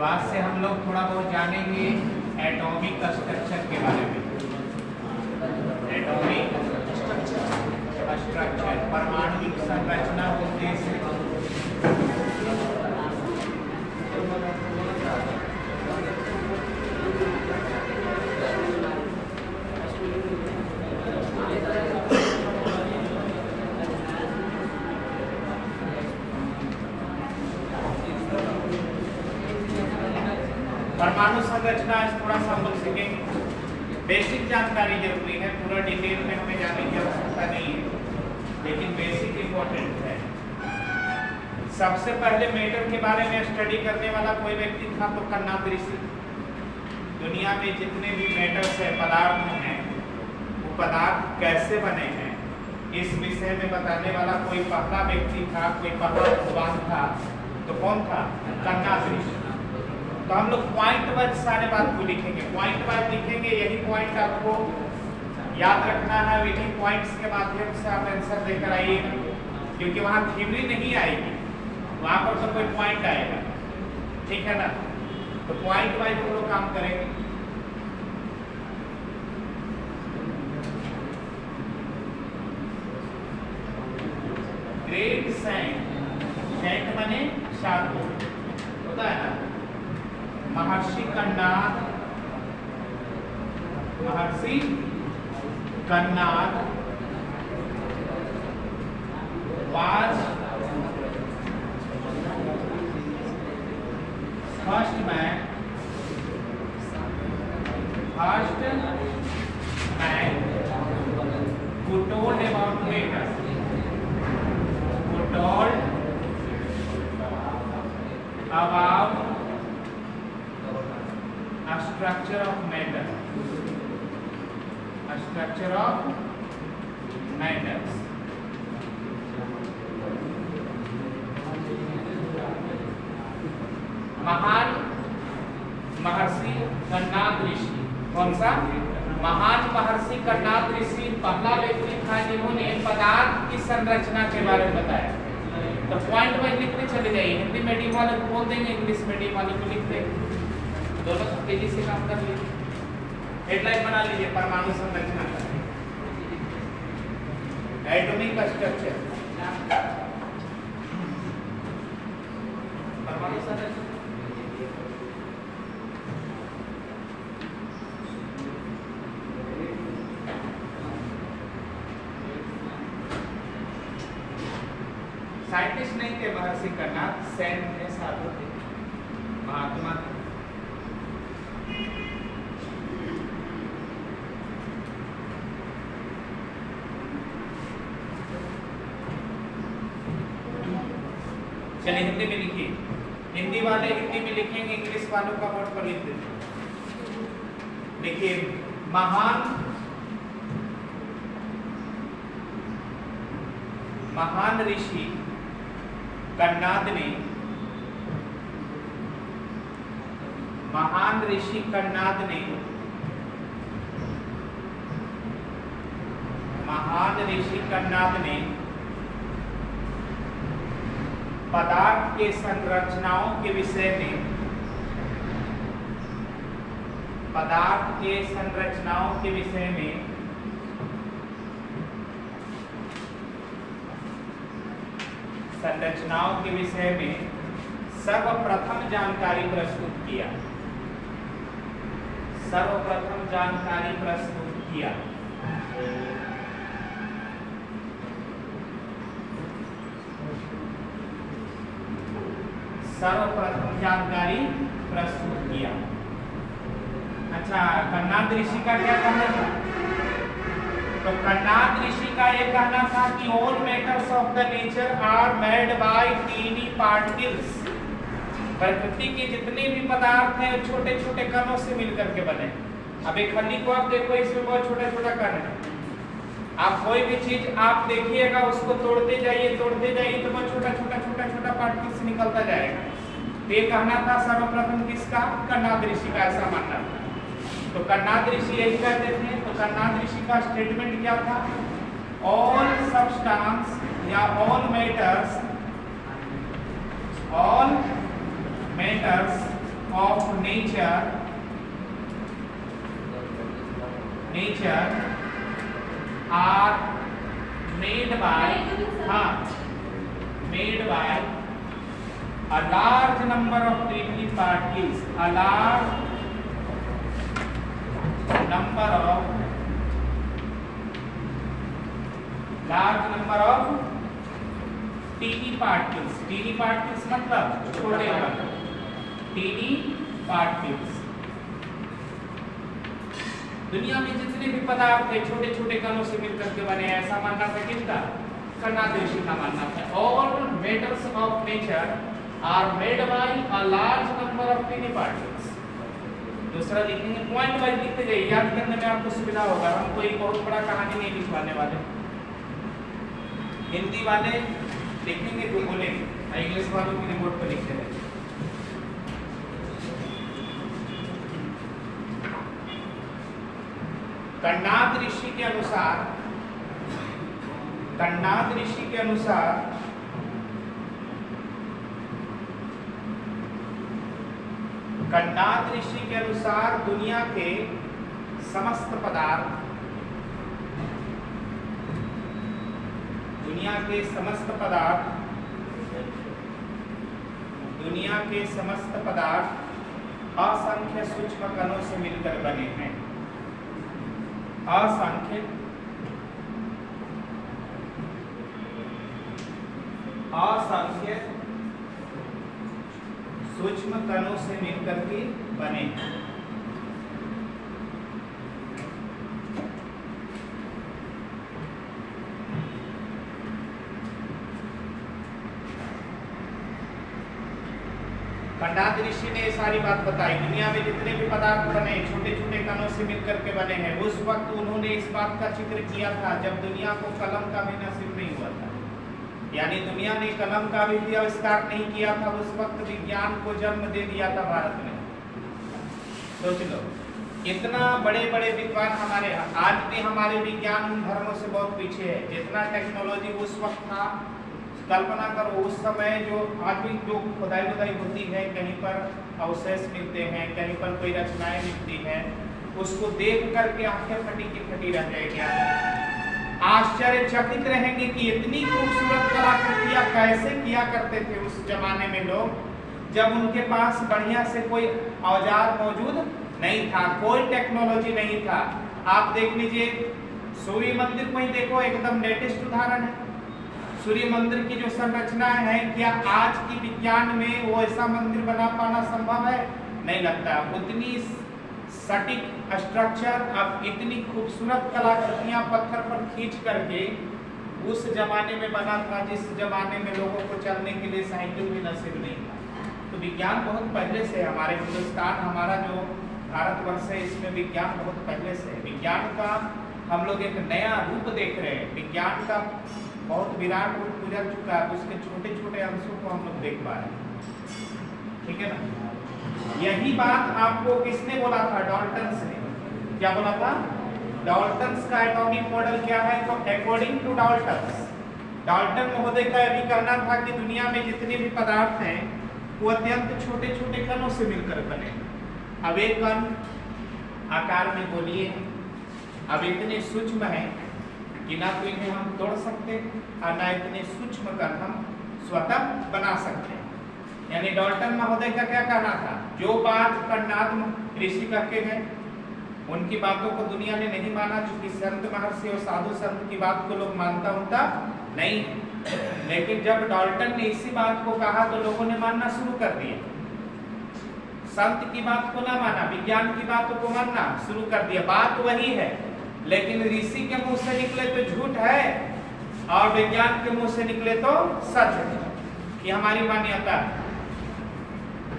तो आज से हम लोग थोड़ा बहुत जानेंगे एटॉमिक स्ट्रक्चर के बारे में। एटॉमिक स्ट्रक्चर, परमाणु संरचना उद्देश्य। परमाणु संरचना थोड़ा सा हम लोग सीखेंगे। बेसिक जानकारी जरूरी है, पूरा डिटेल में हमें जाने की आवश्यकता नहीं है, लेकिन बेसिक इंपॉर्टेंट है। सबसे पहले मैटर के बारे में स्टडी करने वाला कोई व्यक्ति था तो कन्नाद ऋषि। दुनिया में जितने भी मैटर्स है, पदार्थ हैं, वो पदार्थ कैसे बने हैं, इस विषय में बताने वाला कोई पहला व्यक्ति था, कोई पहला विद्वान था, तो कौन था? कन्नाद ऋषि। तो हम लोग पॉइंट वाइज सारे बात को लिखेंगे, पॉइंट वाइज लिखेंगे। यही पॉइंट आपको याद रखना है, यही पॉइंट्स के माध्यम से आप आंसर देकर आइएगा, क्योंकि वहाँ थ्योरी नहीं आएगी, वहाँ पर तो कोई पॉइंट आएगा, ठीक है ना? तो पॉइंट वाइज हम लोग काम करेंगे। ग्रेट सेंट, सेंट माने साधु होता है ना। महर्षि कन्नाद, महर्षि कन्नाद was first man who told about matter, who told about a structure of matter, a structure of matters. महान महर्षि कन्नाद ऋषि, कौन सा? महान महर्षि कन्नाद ऋषि पहला व्यक्ति था जिन्होंने पदार्थ की संरचना के बारे में बताया। तो पॉइंट वाइज लिखते चले जाइए। हिंदी मीडियम वाले को बोल देंगे, इंग्लिश मीडियम वाले को लिख देंगे, दोनों तेजी से काम कर लीजिए। हेडलाइन बना लीजिए, परमाणु संरचना का एटॉमिक स्ट्रक्चर, परमाणु संरचना। साइंटिस्ट नहीं थे महर्षि कन्नाद, सेंट थे, साधु थे, महात्मा थे। चलिए हिंदी में लिखिए, हिंदी वाले हिंदी में लिखेंगे, इंग्लिश वालों का बोर्ड पर लिख देते। देखिए, महान ऋषि कन्नाद ने, महान ऋषि कन्नाद ने, महान ऋषि कन्नाद ने पदार्थ के संरचनाओं के विषय में, पदार्थ के संरचनाओं के विषय में संरचनाओं के विषय में सर्वप्रथम जानकारी प्रस्तुत किया, सर्वप्रथम जानकारी प्रस्तुत किया। सर्वप्रथम जानकारी प्रस्तुत किया। अच्छा, कन्नाद ऋषि का क्या कहना था? तो कन्नाद ऋषि का यह कहना था कि all matters of the nature are made by tiny particles. प्रकृति के जितने भी पदार्थ हैं छोटे छोटे कणों से मिलकर के बने। अब एक खली को आप देखो, इसमें बहुत छोटा छोटा कण है। आप कोई भी चीज आप देखिएगा, उसको तोड़ते जाइए तो बहुत छोटा छोटा छोटा छोटा पार्टिकल्स निकलता जाएगा। तो ये कहना था सर्वप्रथम किसका? कन्नाद ऋषि का, ऐसा मानना था। तो कन्नाद ऋषि यही कहते थे। तो कन्नाद ऋषि का स्टेटमेंट क्या था? ऑल सब्सटेंस या all matters nature are made by a large number of tiny particles, a large number of teeny particles मतलब छोटे कण, teeny particles। दुनिया में जितने भी पदार्थ है छोटे छोटे कणों से मिलकर के बने हैं, ऐसा मानना था किसका? कर्नाद ऋषि का मानना था। All matters of nature are made by a large number of tiny particles. दूसरा लिखेंगे, पॉइंट वाइज लिखते जाइए, याद करने में आपको सुविधा होगा। हम कोई बहुत बड़ा कहानी नहीं लिखवाने वाले। हिंदी वाले लिखेंगे तो बोलेंगे, इंग्लिश वालों की रिपोर्ट पर लिखते रहेंगे। कर्नाद ऋषि के अनुसार दुनिया के समस्त पदार्थ असंख्य सूक्ष्म कणों से मिलकर बने हैं। असंख्य सूक्ष्म कणों से मिलकर के बने हैं। कर्नाद ऋषि ने ये सारी बात बताई। दुनिया में जितने भी पदार्थ बने छोटे छोटे कणों से मिलकर के बने हैं। उस वक्त उन्होंने इस बात का जिक्र किया था जब दुनिया को कलम का भी नसीब नहीं हुआ था, यानी दुनिया ने कलम का भी आविष्कार नहीं किया था। उस वक्त विज्ञान को जन्म दे दिया था भारत में। सोच लो, इतना बड़े बड़े विद्वान हमारे, आज भी हमारे विज्ञान उन धर्मों से बहुत पीछे है। जितना टेक्नोलॉजी उस वक्त था, कल्पना करो उस समय जो आज भी जो खुदाई होती है, कहीं पर अवशेष मिलते हैं, कहीं पर कोई रचनाएं मिलती हैं, उसको देख करके आंखें फटी की फटी रह जाएगी। आश्चर्यचकित रहेंगे कि इतनी खूबसूरत कलाकृतियां कैसे किया करते थे उस जमाने में लोग, जब उनके पास बढ़िया से कोई औजार मौजूद नहीं था, कोई टेक्नोलॉजी नहीं था। आप देख लीजिए सूर्य मंदिर को ही देखो, एकदम लेटेस्ट उदाहरण है। सूर्य मंदिर की जो संरचना है, क्या आज की विज्ञान में वो ऐसा मंदिर बना पाना संभव है? नहीं लगता। उतनी सटीक स्ट्रक्चर, अब इतनी खूबसूरत कलाकृतियां पत्थर पर खींच करके उस जमाने में बना था, जिस जमाने में लोगों को चलने के लिए साइकिल भी नसीब नहीं था। तो विज्ञान बहुत पहले से, हमारे हिंदुस्तान, हमारा जो भारतवर्ष है, इसमें विज्ञान बहुत पहले से है। विज्ञान का हम लोग एक नया रूप देख रहे हैं। विज्ञान का बहुत विराट रूप गुजर चुका है, उसके छोटे छोटे अंशों को हम लोग देख पा रहे हैं। ठीक है ना? यही बात आपको किसने बोला था? डाल्टन्स ने। क्या बोला था? डाल्टन्स का एटॉमिक मॉडल क्या है? तो अकॉर्डिंग टू डाल्टन महोदय का यह भी कहना था कि दुनिया में जितने भी पदार्थ हैं वो अत्यंत छोटे छोटे कणों से मिलकर बने। अब एक कण आकार में गोलीय है, अब इतने सूक्ष्म है कि ना तो इन्हें हम तोड़ सकते और ना इतने सूक्ष्म कण हम स्वतः बना सकते हैं। यानी डाल्टन महोदय का क्या कहना था? जो बात कर्नाद ऋषि कहते हैं, उनकी बातों को दुनिया ने नहीं माना, क्योंकि संत महर्षि और साधु संत की बात को लोग मानता नहीं। लेकिन जब डाल्टन ने इसी बात को कहा तो लोगों ने मानना शुरू कर दिया। संत की बात को ना माना, विज्ञान की बातों को मानना शुरू कर दिया। बात वही है, लेकिन ऋषि के मुंह से निकले तो झूठ है और विज्ञान के मुंह से निकले तो सच है। ये हमारी मान्यता है।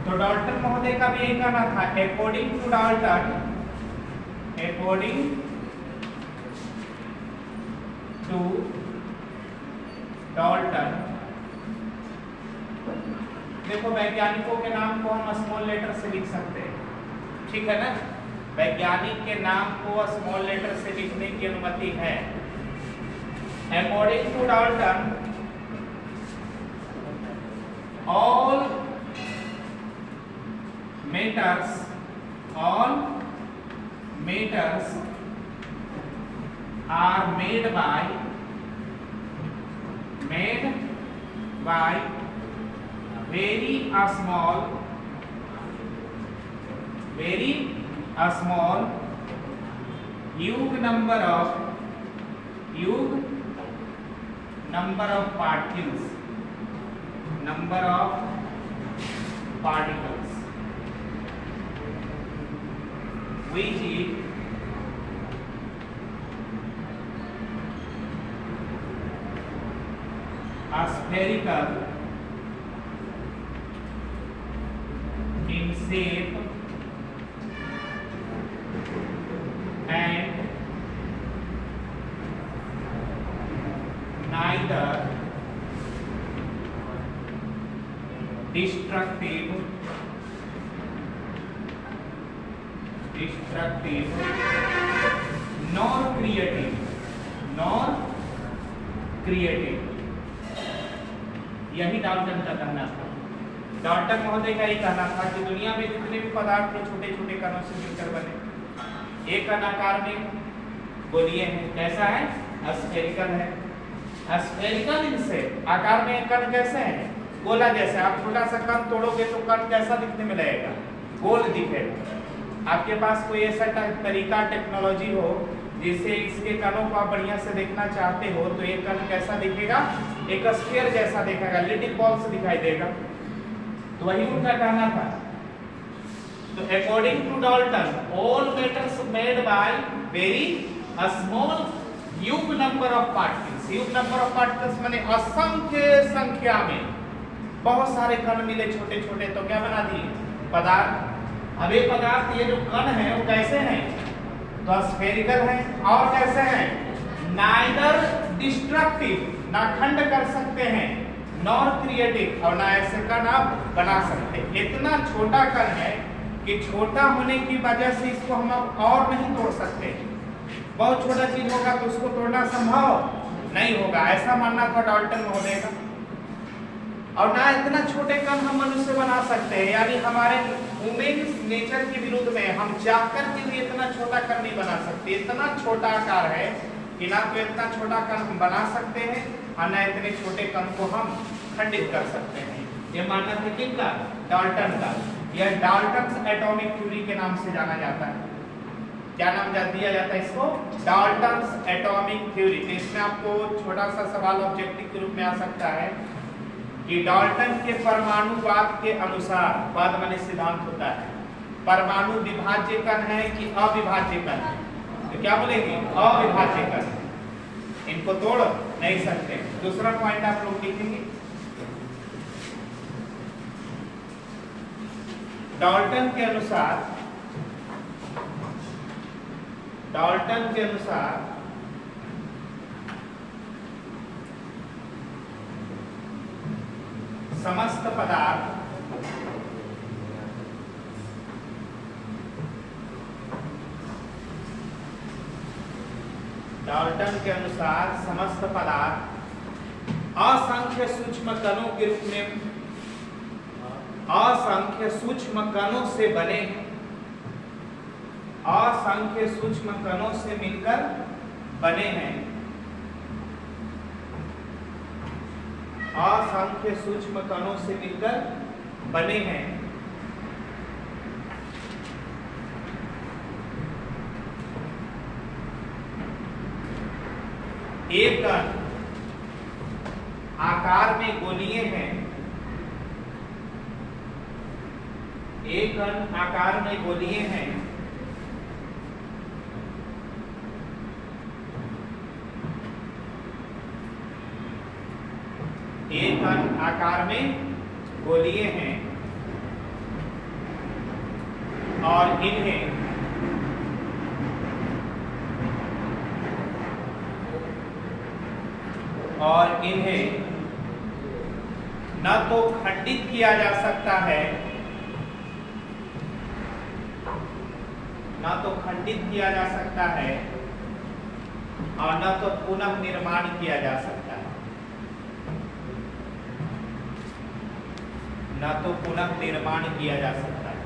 तो डाल्टन महोदय का भी यही कहना था, अकॉर्डिंग टू डाल्टन, देखो वैज्ञानिकों के नाम को हम स्मॉल लेटर से लिख सकते हैं, ठीक है ना? वैज्ञानिक के नाम को स्मॉल लेटर से लिखने की अनुमति है। According to Dalton, all matters all matters are made by very small huge number of particles which is spherical in shape and neither destructive nor creative। यही डाल्टन का कहना था। डाल्टन महोदय का ये कहना था कि दुनिया में जितने भी पदार्थ हैं छोटे छोटे कणों से मिलकर बने। एक कण आकार में गोलीय है, कैसा है? स्फेरिकल है। स्फेरिकल इनसे आकार में कण कैसे है? गोला जैसे। आप छोटा सा कण तोड़ोगे तो कण कैसा दिखने में लगेगा? गोल दिखेगा। आपके पास कोई ऐसा तरीका टेक्नोलॉजी हो जिससे इसके कणों को आप बढ़िया से देखना चाहते हो तो ये कण कैसा दिखेगा? एक स्फीयर जैसा दिखेगा, लिटिल बॉल से दिखाई देगा। तो वही उनका कहना था। तो according to Dalton all matters made by very small huge number of particles. Huge number of particles माने असंख्य संख्या में बहुत सारे कण मिले छोटे छोटे तो क्या बना दिए? पदार्थ। अब ये पदार्थ, ये जो कण है वो कैसे हैं? तो स्फेरिकल है। और कैसे हैं? नाइदर डिस्ट्रक्टिव, ना खंड कर सकते हैं, नॉर क्रिएटिव, और ना ऐसे कण आप बना सकते। इतना छोटा कण है कि छोटा होने की वजह से इसको हम और नहीं तोड़ सकते। बहुत छोटा चीज होगा तो उसको तोड़ना संभव नहीं होगा, ऐसा मानना था डाल्टन महोदय का। और ना इतना छोटे कण हम मनुष्य बना सकते हैं, यानी हमारे ह्यूमन नेचर के विरुद्ध में हम चाहकर के भी इतना छोटा कण नहीं बना सकते। इतना छोटा आकार है कि ना तो इतना छोटा कण हम बना सकते हैं और ना इतने छोटे कण को हम खंडित कर सकते हैं। ये मानना था किनका? डाल्टन का। यह डाल्टन्स एटॉमिक थ्योरी के नाम से जाना जाता है। क्या नाम दिया जाता है इसको? Dalton's atomic theory. तो इसमें आपको छोटा सा सवाल ऑब्जेक्टिव के रूप में आ सकता है कि डाल्टन के परमाणुवाद के अनुसार, वाद माने सिद्धांत होता है, परमाणु विभाज्य कण है कि अविभाज्य कण है? तो क्या बोलेंगे? अविभाज्य कण। इनको तोड़ नहीं सकते। दूसरा पॉइंट आप लोग लिखेंगे, डाल्टन के अनुसार समस्त पदार्थ असंख्य सूक्ष्म कणों के रूप में, असंख्य सूक्ष्म कणों से बने हैं, असंख्य सूक्ष्म कणों से मिलकर बने हैं, असंख्य सूक्ष्म कणों से मिलकर बने हैं। एक कण आकार में गोलीय है, एक कण आकार में गोलीय है, एक कण आकार में गोलीय हैं और इन्हें न तो खंडित किया जा सकता है, न तो खंडित किया जा सकता है और न तो पुनः निर्माण किया जा सकता है, न तो पुनः निर्माण किया जा सकता है।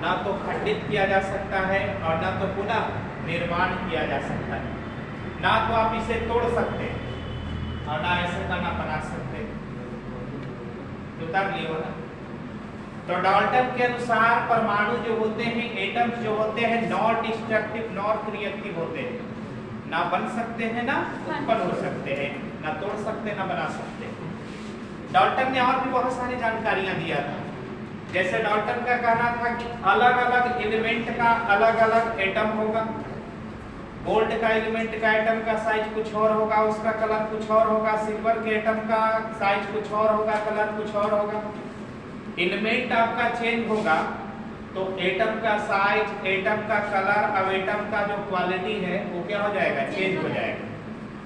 ना तो खंडित किया जा सकता है और ना तो पुनः निर्माण किया जा सकता है। ना तो आप इसे तोड़ सकते हैं और ना ऐसे का ना बना सकते। उतार लिए हो ना। तो डाल्टन के अनुसार परमाणु जो होते हैं, एटम्स जो होते हैं, नॉट डिस्ट्रक्टिव नॉट क्रिएटिव होते हैं। ना बन सकते हैं ना उत्पन्न हो सकते हैं, ना तोड़ सकते ना बना सकते। डाल्टन ने और भी बहुत सारी जानकारियां दिया था। जैसे डाल्टन का कहना था कि अलग अलग एलिमेंट का अलग अलग एटम होगा। गोल्ड का एलिमेंट का एटम का साइज कुछ और होगा, उसका कलर कुछ और होगा। सिल्वर के एटम का साइज कुछ और होगा, कलर कुछ और होगा। एलिमेंट आपका चेंज होगा तो एटम का साइज, एटम का कलर, अब एटम का जो क्वालिटी है वो क्या हो जाएगा, चेंज हो जाएगा।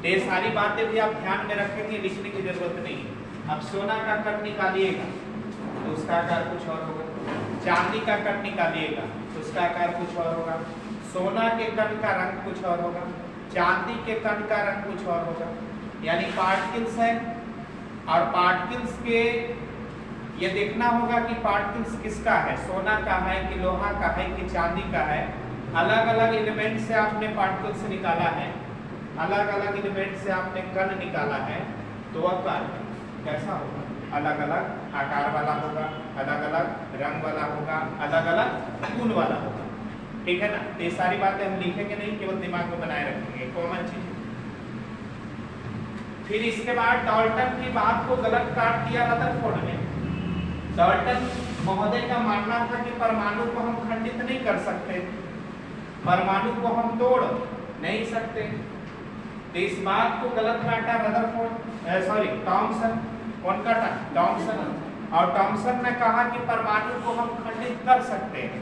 तो ये सारी बातें भी आप ध्यान में रखेंगे, लिखने की जरूरत नहीं है। अब सोना का कण निकालिएगा तो उसका आकार कुछ और होगा। चांदी का कण निकालिएगा तो उसका आकार कुछ और होगा। सोना के कण का रंग कुछ और होगा, चांदी के कण का रंग कुछ और होगा। यानी पार्टिकल्स है और पार्टिकल्स के ये देखना होगा कि पार्टिकल्स किसका है, सोना का है कि लोहा का है कि चांदी का है। अलग अलग एलिमेंट से आपने पार्टिकल्स निकाला है, अलग अलग एलिमेंट से आपने कण निकाला है, तो वह कण कैसा होगा, अलग अलग आकार वाला होगा, अलग अलग रंग वाला होगा, अलग अलग गुण वाला होगा। ठीक है ना। तो ये सारी बातें हम लिखेंगे नहीं, केवल दिमाग में बनाए रखेंगे, कॉमन चीज। फिर इसके बाद डाल्टन की बात को गलत काट दिया रदरफोर्ड ने। डाल्टन महोदय का मानना था कि परमाणु को हम खंडित नहीं कर सकते, परमाणु को हम तोड़ नहीं सकते। तो इस बात को गलत काटा रदरफोर्ड, सॉरी थॉमसन। कौन काटा? थॉमसन। और थॉमसन ने कहा कि परमाणु को हम खंडित कर सकते हैं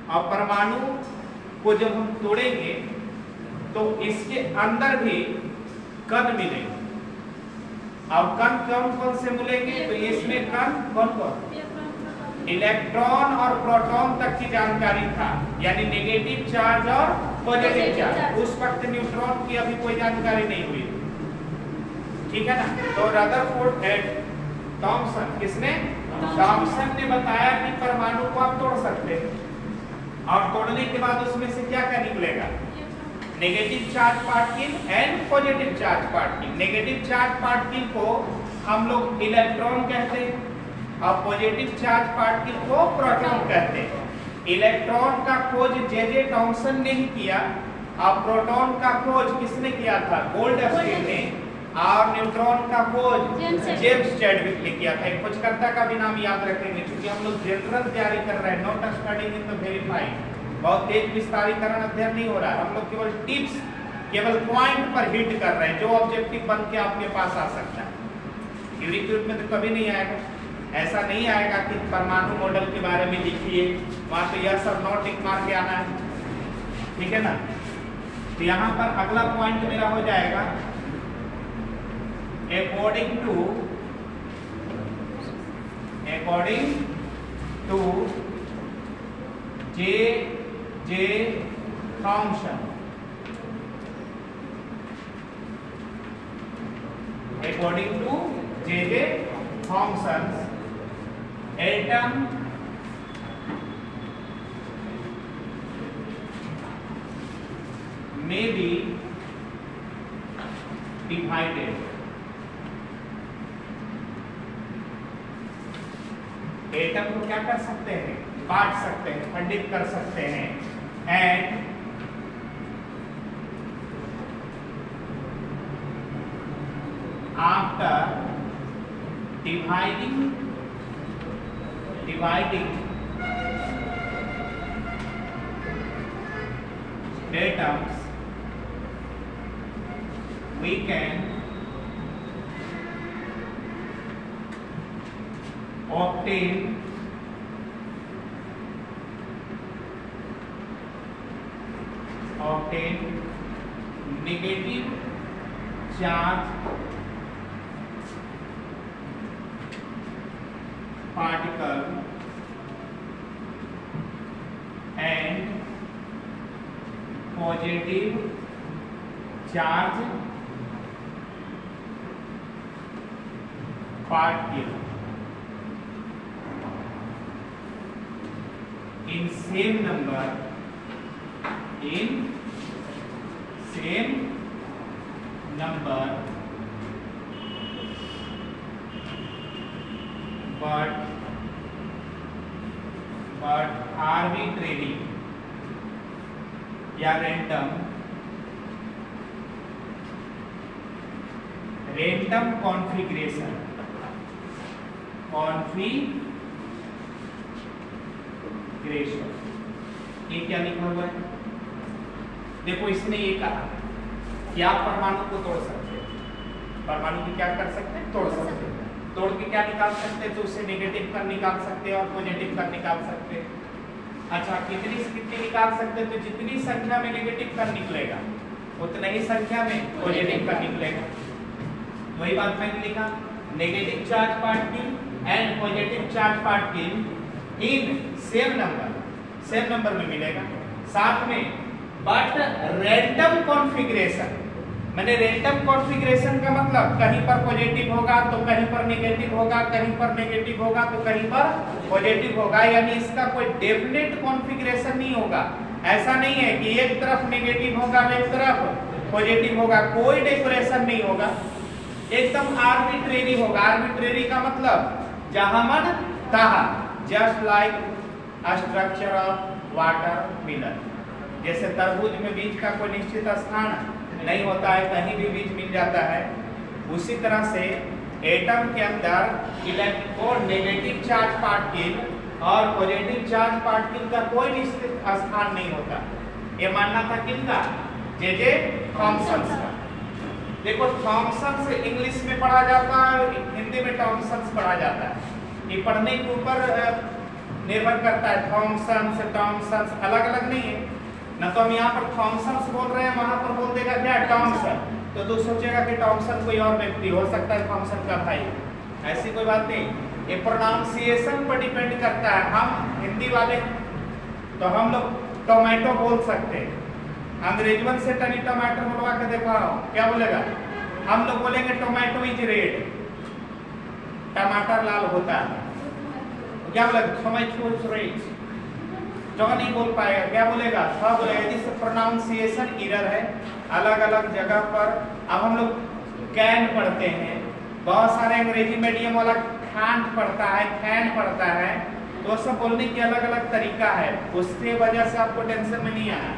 और परमाणु को जब हम तोड़ेंगे तो इसके अंदर भी कण मिलेंगे। और कण कौन कौन से मिलेंगे? तो इसमें कण कौन कौन? इलेक्ट्रॉन और प्रोटॉन तक की जानकारी था, यानी नेगेटिव चार्ज और पॉजिटिव चार्ज। उस वक्त न्यूट्रॉन की अभी कोई जानकारी नहीं हुई। ठीक है ना। तो रदरफोर्ड थॉमसन, किसने? थॉमसन ने बताया कि परमाणु को आप तोड़ सकते हैं और तोड़ने के बाद उसमें से क्या क्या निकलेगा, negative charge particle and positive charge particle. Negative charge particle को हम लोग इलेक्ट्रॉन कहते हैं और पॉजिटिव चार्ज पार्टिकल को प्रोटॉन कहते हैं। इलेक्ट्रॉन का खोज जे थॉमसन ने ही किया और प्रोटॉन का खोज किसने किया था? गोल्डस्टीन ने। और न्यूट्रॉन का खोज जेम्स चैडविक ने किया था। एक खोजकर्ता का भी नाम याद रखेंगे, क्योंकि हम लोग जनरल तैयारी कर रहे हैं, not studying in the verified. बहुत तेज विस्तारीकरण अध्ययन नहीं हो रहा है, हम लोग केवल टिप्स, केवल पॉइंट पर हिट कर रहे हैं जो ऑब्जेक्टिव बन के आपके पास आ सकता है। यूनिट्यूब में तो कभी नहीं आएगा, ऐसा नहीं आएगा कि परमाणु मॉडल के बारे में लिखिए, वहां तो यह सब नॉट टिक मार के आना है। ठीक है ना। तो यहाँ पर अगला पॉइंट मेरा हो जाएगा according to J. Thomson, according to J. Thomson, atom may be divided. Atom को क्या कर सकते हैं? बांट सकते हैं, खंडित कर सकते हैं। And after dividing atoms we can obtain negative charge particle and positive charge particle in same number but arbitrary या random configuration ये क्या लिखा हुआ है? देखो इसने ये कहा कि आप परमाणु को तोड़ सकते हैं, परमाणु की क्या कर सकते हैं? तोड़ सकते हैं। तोड़ के क्या निकाल सकते हैं? तो उससे नेगेटिव कर निकाल सकते हैं और पॉजिटिव कर निकाल सकते हैं। अच्छा, कितनी से कितनी निकाल सकते हैं? तो जितनी संख्या में नेगेटिव कर निकलेगा उतनी ही संख्या में पॉजिटिव कर निकलेगा। वही बात मैंने लिखा, negative charge particle and positive charge particle in same number में मिलेगा। साथ में बट रैंडम कॉन्फ़िगरेशन, मैंने रैंडम कॉन्फ़िगरेशन का मतलब कहीं पर पॉजिटिव होगा तो कहीं पर नेगेटिव होगा, कहीं पर नेगेटिव होगा तो कहीं पर पॉजिटिव होगा, यानी इसका कोई डेफिनेट कॉन्फ़िगरेशन नहीं होगा। ऐसा नहीं है कि एक तरफ नेगेटिव होगा एक तरफ पॉजिटिव होगा, कोई डेकोरेशन नहीं होगा, एकदम आर्बिट्रेरी होगा। आर्बिट्रेरी का मतलब जहां मन तहां, just like structure of watermelon. जैसे तरबूज में बीज का कोई निश्चित स्थान नहीं होता है, कहीं भी बीज मिल जाता है, उसी तरह से एटम के अंदर इलेक्ट्रॉन नेगेटिव चार्ज पार्टिकल और पॉजिटिव चार्ज पार्टिकल का कोई निश्चित स्थान नहीं होता। ये मानना था किनका? जे थॉमसन का। देखो थॉमसन से इंग्लिश में पढ़ा जाता है, हिंदी में थॉमसन पढ़ा जाता है, ये पढ़ने के ऊपर निर्भर करता है। थॉमसन अलग अलग नहीं है ना, तो हम यहाँ पर थॉमसन बोल रहे हैं, वहां पर बोल देगा क्या? टॉमसन। तो तू सोचेगा कि टॉमसन कोई और व्यक्ति हो सकता है, थॉमसन का भाई। ऐसी कोई बात नहीं, ये प्रोनाउंसिएशन पर डिपेंड करता है। हम हिंदी वाले तो हम लोग टोमेटो बोल सकते हैं, अंग्रेजवन से टनी टमाटर बोलवा के देखा क्या बोलेगा? हम लोग बोलेंगे टोमेटो इज रेड, टमाटर लाल होता है। क्या बोलेगा? टोमेटो इज रेड, जो नहीं बोल पाएगा क्या बोलेगा? हाँ बोलेगा। जिससे प्रोनाउंसिएशन एरर है अलग अलग जगह पर। अब हम लोग कैन पढ़ते हैं, बहुत सारे अंग्रेजी मीडियम वाला खांड पढ़ता है, फैन पढ़ता है, तो सब बोलने की अलग अलग तरीका है। उसके वजह से आपको टेंशन में नहीं आना,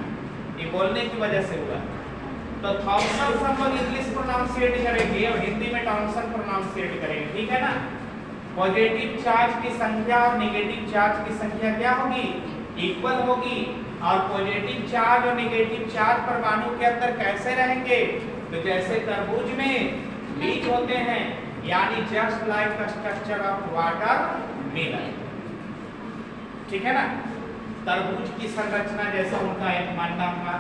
ये बोलने की वजह से हुआ। तो थॉमसन सब लोग इंग्लिश प्रोनाउंसिएट करेंगे और हिंदी में टॉमसन प्रोनाउंसिएट करेंगे, ठीक है ना? पॉजिटिव चार्ज की संख्या और नेगेटिव चार्ज की संख्या क्या होगी? इक्वल होगी। और पॉजिटिव चार्ज और नेगेटिव चार्ज परमाणु के अंदर कैसे रहेंगे? तो जैसे तरबूज में बीज होते हैं, यानी just like the structure of watermelon, ठीक है ना? तरबूज की संरचना जैसा उनका एक मानना था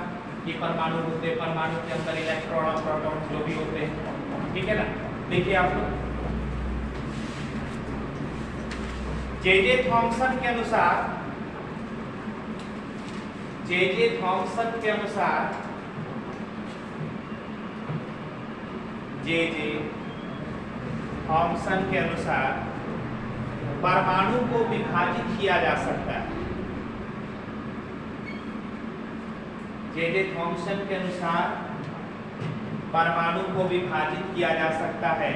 कि परमाणु होते, परमाणु के अंदर इलेक्ट्रॉन और प्रोटॉन जो भी होते हैं, ठीक है ना? देखिए आप लोग, जे थॉमसन के अनुसार परमाणु को विभाजित किया जा सकता है। जे थॉमसन के अनुसार परमाणु को विभाजित किया जा सकता है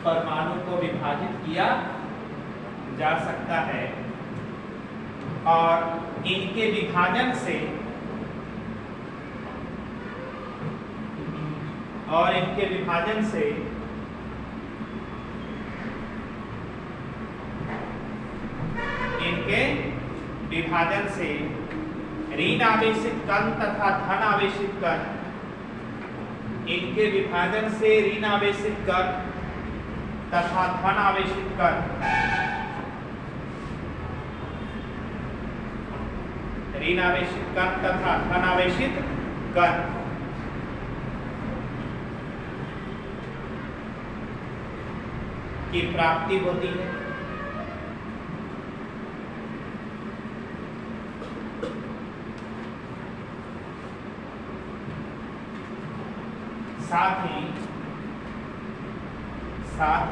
परमाणु को विभाजित किया जा सकता है और इनके विभाजन से ऋण आवेशित कण तथा धन आवेशित कण, ऋण आवेशित कण तथा धन आवेशित कण की प्राप्ति होती है। साथ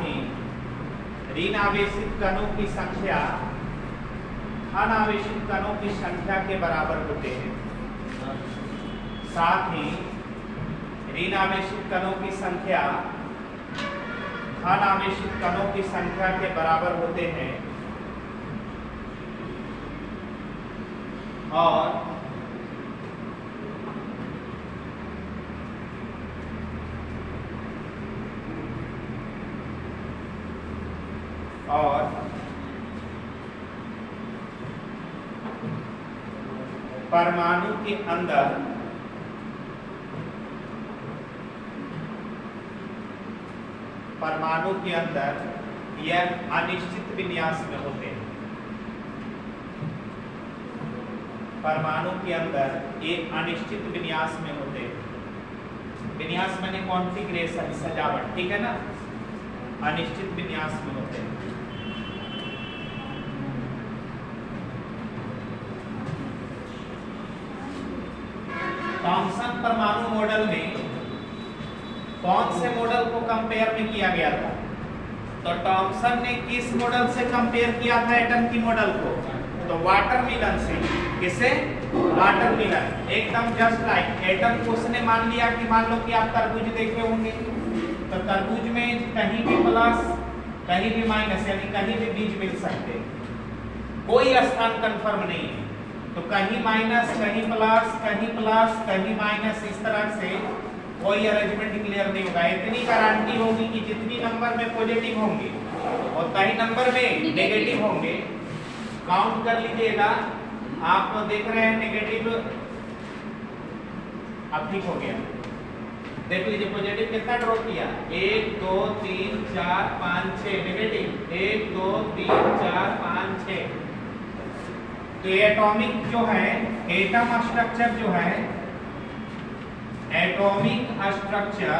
ही ऋण आवेशित कणों की संख्या धन आवेशित कणों की संख्या के बराबर होते हैं। साथ ही ऋण आवेशित कणों की संख्या धन आवेशित कणों की संख्या के बराबर होते हैं और परमाणु के अंदर यह अनिश्चित विन्यास में होते हैं। परमाणु के अंदर ये अनिश्चित विन्यास में होते हैं। विन्यास माने कॉन्फ़िगरेशन, सजावट, ठीक है ना। अनिश्चित विन्यास में होते हैं। थॉमसन परमाणु मॉडल में कौन से मॉडल को कंपेयर में किया गया था? तो थॉमसन ने किस मॉडल से कंपेयर किया था एटम की मॉडल को? तो वाटरमिलन से। किसे? वाटरमिलन। एकदम जस्ट लाइक एटम को उसने मान लिया कि मान लो कि आप तरबूज देखे होंगे, तो तरबूज में कहीं भी प्लस कहीं भी माइनस, यानी कहीं भी बीज मिल सकते हैं, कोई स्थान कंफर्म नहीं है। तो कहीं माइनस कहीं प्लस कहीं माइनस, इस तरह से कोई अरेंजमेंट क्लियर नहीं होगा। इतनी गारंटी होगी कि जितनी नंबर में पॉजिटिव होंगे और कई नंबर में नेगेटिव होंगे। काउंट कर लीजिएगा, आप देख रहे हैं नेगेटिव, अब ठीक हो गया। देख लीजिए पॉजिटिव कितना ड्रॉ किया, 1 2 3 4 5 6, नेगेटिव 1 2 3 4 5 6। तो एटॉमिक जो है, एटम स्ट्रक्चर जो है, atomic structure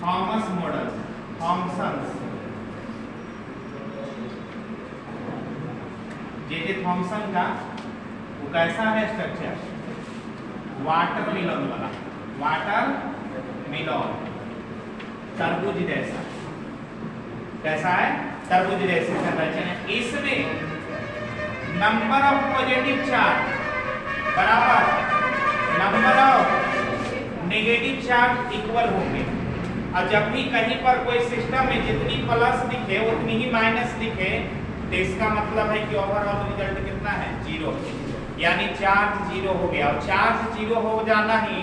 Thomas model, Thomson's, J Thomson का वो कैसा है स्ट्रक्चर? वाटरमिलन वाला, वाटरमिलन, तरबूज जैसा। कैसा है? तरबूज जैसे संरचना। इसमें नंबर ऑफ पॉजिटिव चार्ज बराबर number of negative charge equal होंगे। और जब भी कहीं पर कोई सिस्टम में जितनी प्लस दिखे उतनी ही माइनस दिखे, तो इसका मतलब है कि ओवरऑल रिजल्ट कितना है? 0। यानी चार्ज 0 हो गया। और चार्ज 0 हो जाना ही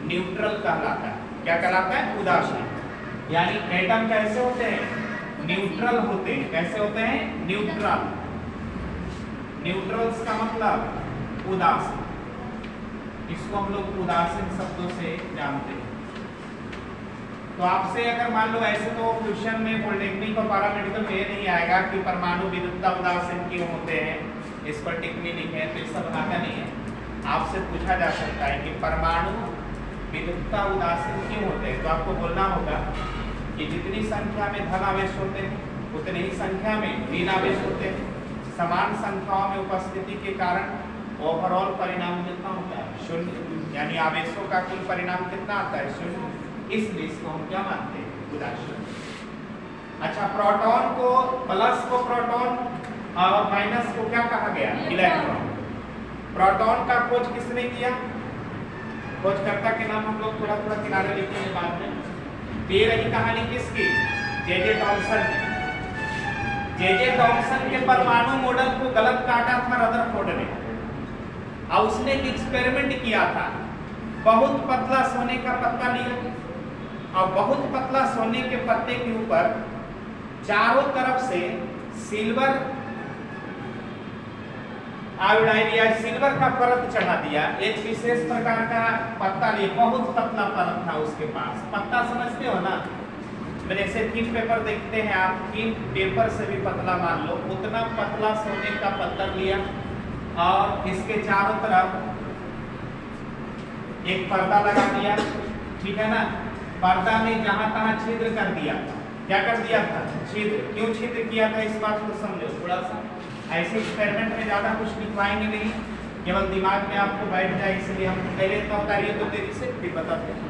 न्यूट्रल कहलाता है। क्या कहलाता है? उदासीन। यानी एटम कैसे होते हैं? न्यूट्रल होते हैं। कैसे होते हैं? न्यूट्रल। न्यूट्रल्स का मतलब उदासीन। इसको हम लोग उदासीन शब्दों से जानते हैं। तो आपसे अगर मान लो ऐसे, तो क्वेश्चन में पॉलिटेक्निक और पैरामेडिकल में ये नहीं आएगा कि परमाणु विद्युतता उदासीन क्यों होते हैं, इस पर टिप्पणी लिखे, तो ये सब आता नहीं है। आपसे पूछा जा सकता है कि परमाणु विद्युतता उदासीन क्यों होते हैं, तो आपको बोलना होगा कि जितनी संख्या में धन आवेश होते हैं उतनी ही संख्या में ऋण आवेश होते हैं। समान संख्याओं में उपस्थिति के कारण ओवरऑल परिणाम कितना होता है? 0। यानी आवेशों का कुल परिणाम कितना आता है? 0। इसलिए इसको हम क्या मानते हैं? उदासीन। अच्छा, प्रोटॉन को, प्लस को प्रोटॉन और माइनस को क्या कहा गया? इलेक्ट्रॉन। प्रोटॉन का खोज किसने किया? खोजकर्ता के नाम हम लोग थोड़ा थोड़ा किनारे लिखेंगे बाद में। ये रही कहानी किसकी? J Thomson. जे थॉमसन के परमाणु मॉडल को गलत काटा था रदरफोर्ड ने, और उसने एक एक्सपेरिमेंट किया था। बहुत पतला सोने का पत्ता लिया और बहुत पतला सोने के पत्ते के ऊपर चारों तरफ से सिल्वर आयोडाइड या सिल्वर का परत चढ़ा दिया। एक विशेष प्रकार का पत्ता लिए, बहुत पतला परत था उसके पास। पत्ता समझते हो ना? मैंने ऐसे थिन पेपर देखते हैं आप, थिन पेपर से भी पतला मान लो, उतना पतला सोने का पत्थर लिया और इसके चारों तरफ एक पर्दा लगा दिया, ठीक है ना। पर्दा में जहां तहां छिद्र कर दिया। क्या कर दिया था? छिद्र। क्यों छिद्र किया था, इस बात को समझो थोड़ा सा। ऐसे एक्सपेरिमेंट में ज्यादा कुछ लिखवाएंगे नहीं, केवल दिमाग में आपको बैठ जाए, इसलिए हम पहले तो उतारिए तो तेरी से फिर बताते हैं।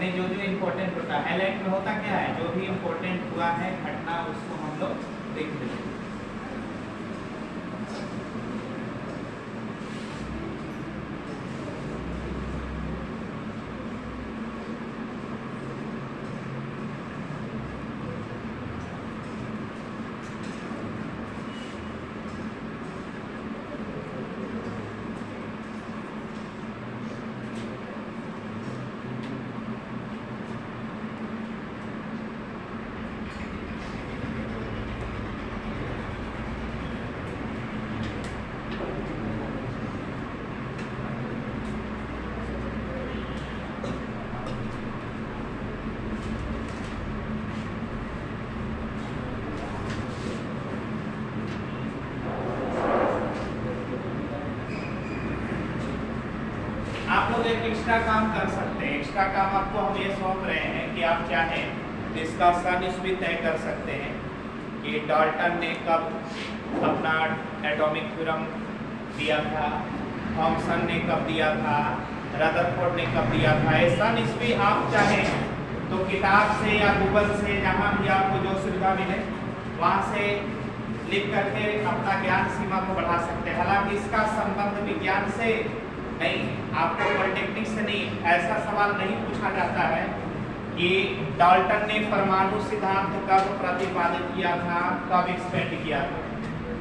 मैंने जो जो इम्पोर्टेंट होता है हाईलाइट में होता क्या है, जो भी इम्पोर्टेंट हुआ है घटना उसको हम लोग लिख देते हैं। आप लोग एक एक्स्ट्रा काम कर सकते हैं। एक्स्ट्रा काम आपको हम ये सौंप रहे हैं कि आप चाहें इसका सन ईस्वी तय कर सकते हैं कि डाल्टन ने कब अपना एटॉमिक थ्योरम दिया था, थॉमसन ने कब दिया था, रदरफोर्ड ने कब दिया था। ये सन ईस्वी आप चाहें तो किताब से या गूगल से जहाँ भी आपको जो सुविधा मिले वहाँ से लिख करके अपना ज्ञान सीमा को बढ़ा सकते हैं। हालांकि इसका संबंध विज्ञान से नहीं, आपको पॉलिटेक्निक से नहीं, ऐसा सवाल नहीं पूछा जाता है कि डाल्टन ने परमाणु सिद्धांत कब प्रतिपादित किया था, कब एक्सपेंड किया था,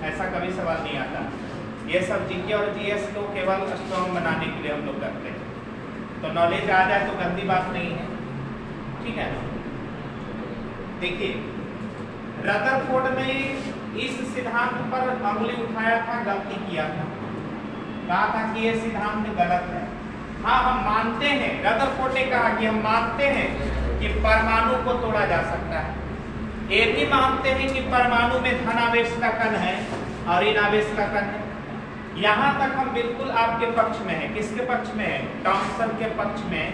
ऐसा कभी सवाल नहीं आता। ये सब जीके और जीएस को केवल स्ट्रॉन्ग बनाने के लिए हम लोग करते हैं। तो नॉलेज आ जाए तो गंदी बात नहीं है, ठीक है। देखिए रदरफोर्ड ने इस सिद्धांत पर अंगुली उठाया था, गलती किया था, कहा था कि ये सिद्धांत गलत है। हाँ, हम मानते हैं, रदरफोर्ड ने कहा कि हम मानते हैं कि परमाणु को तोड़ा जा सकता है। ये भी मानते हैं कि परमाणु में धनावेश का कण है और ऋणावेश का कण है। यहाँ तक हम बिल्कुल आपके पक्ष में है। किसके पक्ष में है? थॉमसन के पक्ष में।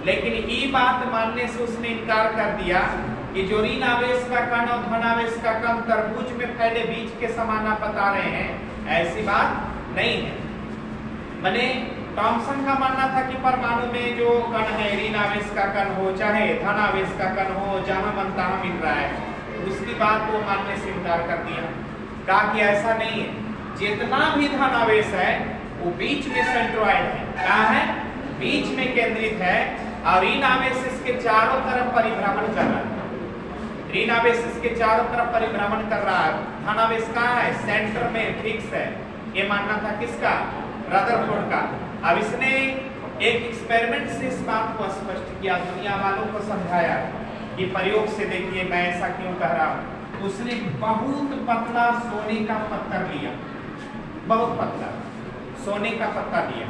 लेकिन ये बात मानने से उसने इनकार कर दिया कि जो ऋणावेश का कण और धनावेश का कण तरबूज में फैले बीज के समान आप बता रहे हैं, ऐसी बात नहीं है। मैंने थॉमसन का मानना था कि परमाणु में जो कण है, ऋणावेश का कण हो चाहे धनावेश का कण हो, जहां मन तहां मिल रहा है, उसकी बात को मानने से इनकार कर दिया। कहा कि ऐसा नहीं है, जितना भी धनावेश है वो बीच में सेंट्रॉइड है। कहा है? बीच में केंद्रित है और ऋणावेश इसके चारों तरफ परिभ्रमण कर रहा है। ऋणावेश इसके चारों तरफ परिभ्रमण कर रहा है। धनावेश कहाँ है? सेंटर में फिक्स है। ये मानना था किसका? रदरफोर्ड का। अब इसने एक एक्सपेरिमेंट से इस बात को स्पष्ट किया, दुनिया वालों को समझाया कि प्रयोग से देखिए मैं ऐसा क्यों कह रहा हूं। उसने बहुत पतला सोने का पत्थर लिया, बहुत पतला सोने का पत्ता लिया।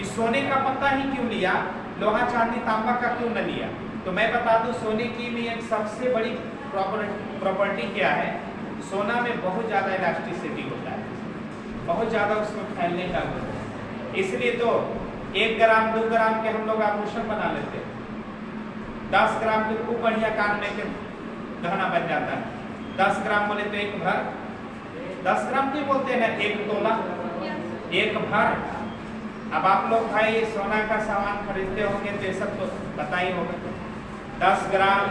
इस सोने का पत्ता ही क्यों लिया? लोहा चांदी तांबा का क्यों न लिया? तो मैं बता दूं, सोने की भी एक सबसे बड़ी प्रॉपर्टी क्या है? सोना में बहुत ज्यादा इलास्टिसिटी होता है, बहुत ज्यादा उसमें फैलने का होता है। इसलिए तो 1 ग्राम 2 ग्राम के हम लोग आभूषण बना लेते हैं। 10 ग्राम के खूब बढ़िया कान में के गहना बन जाता है। 10 ग्राम बोले तो एक भर, 10 ग्राम क्यों बोलते हैं? 1 तोला, 1 भर। अब आप लोग भाई सोना का सामान खरीदते होंगे तो ये सब तो पता ही होगा। 10 ग्राम,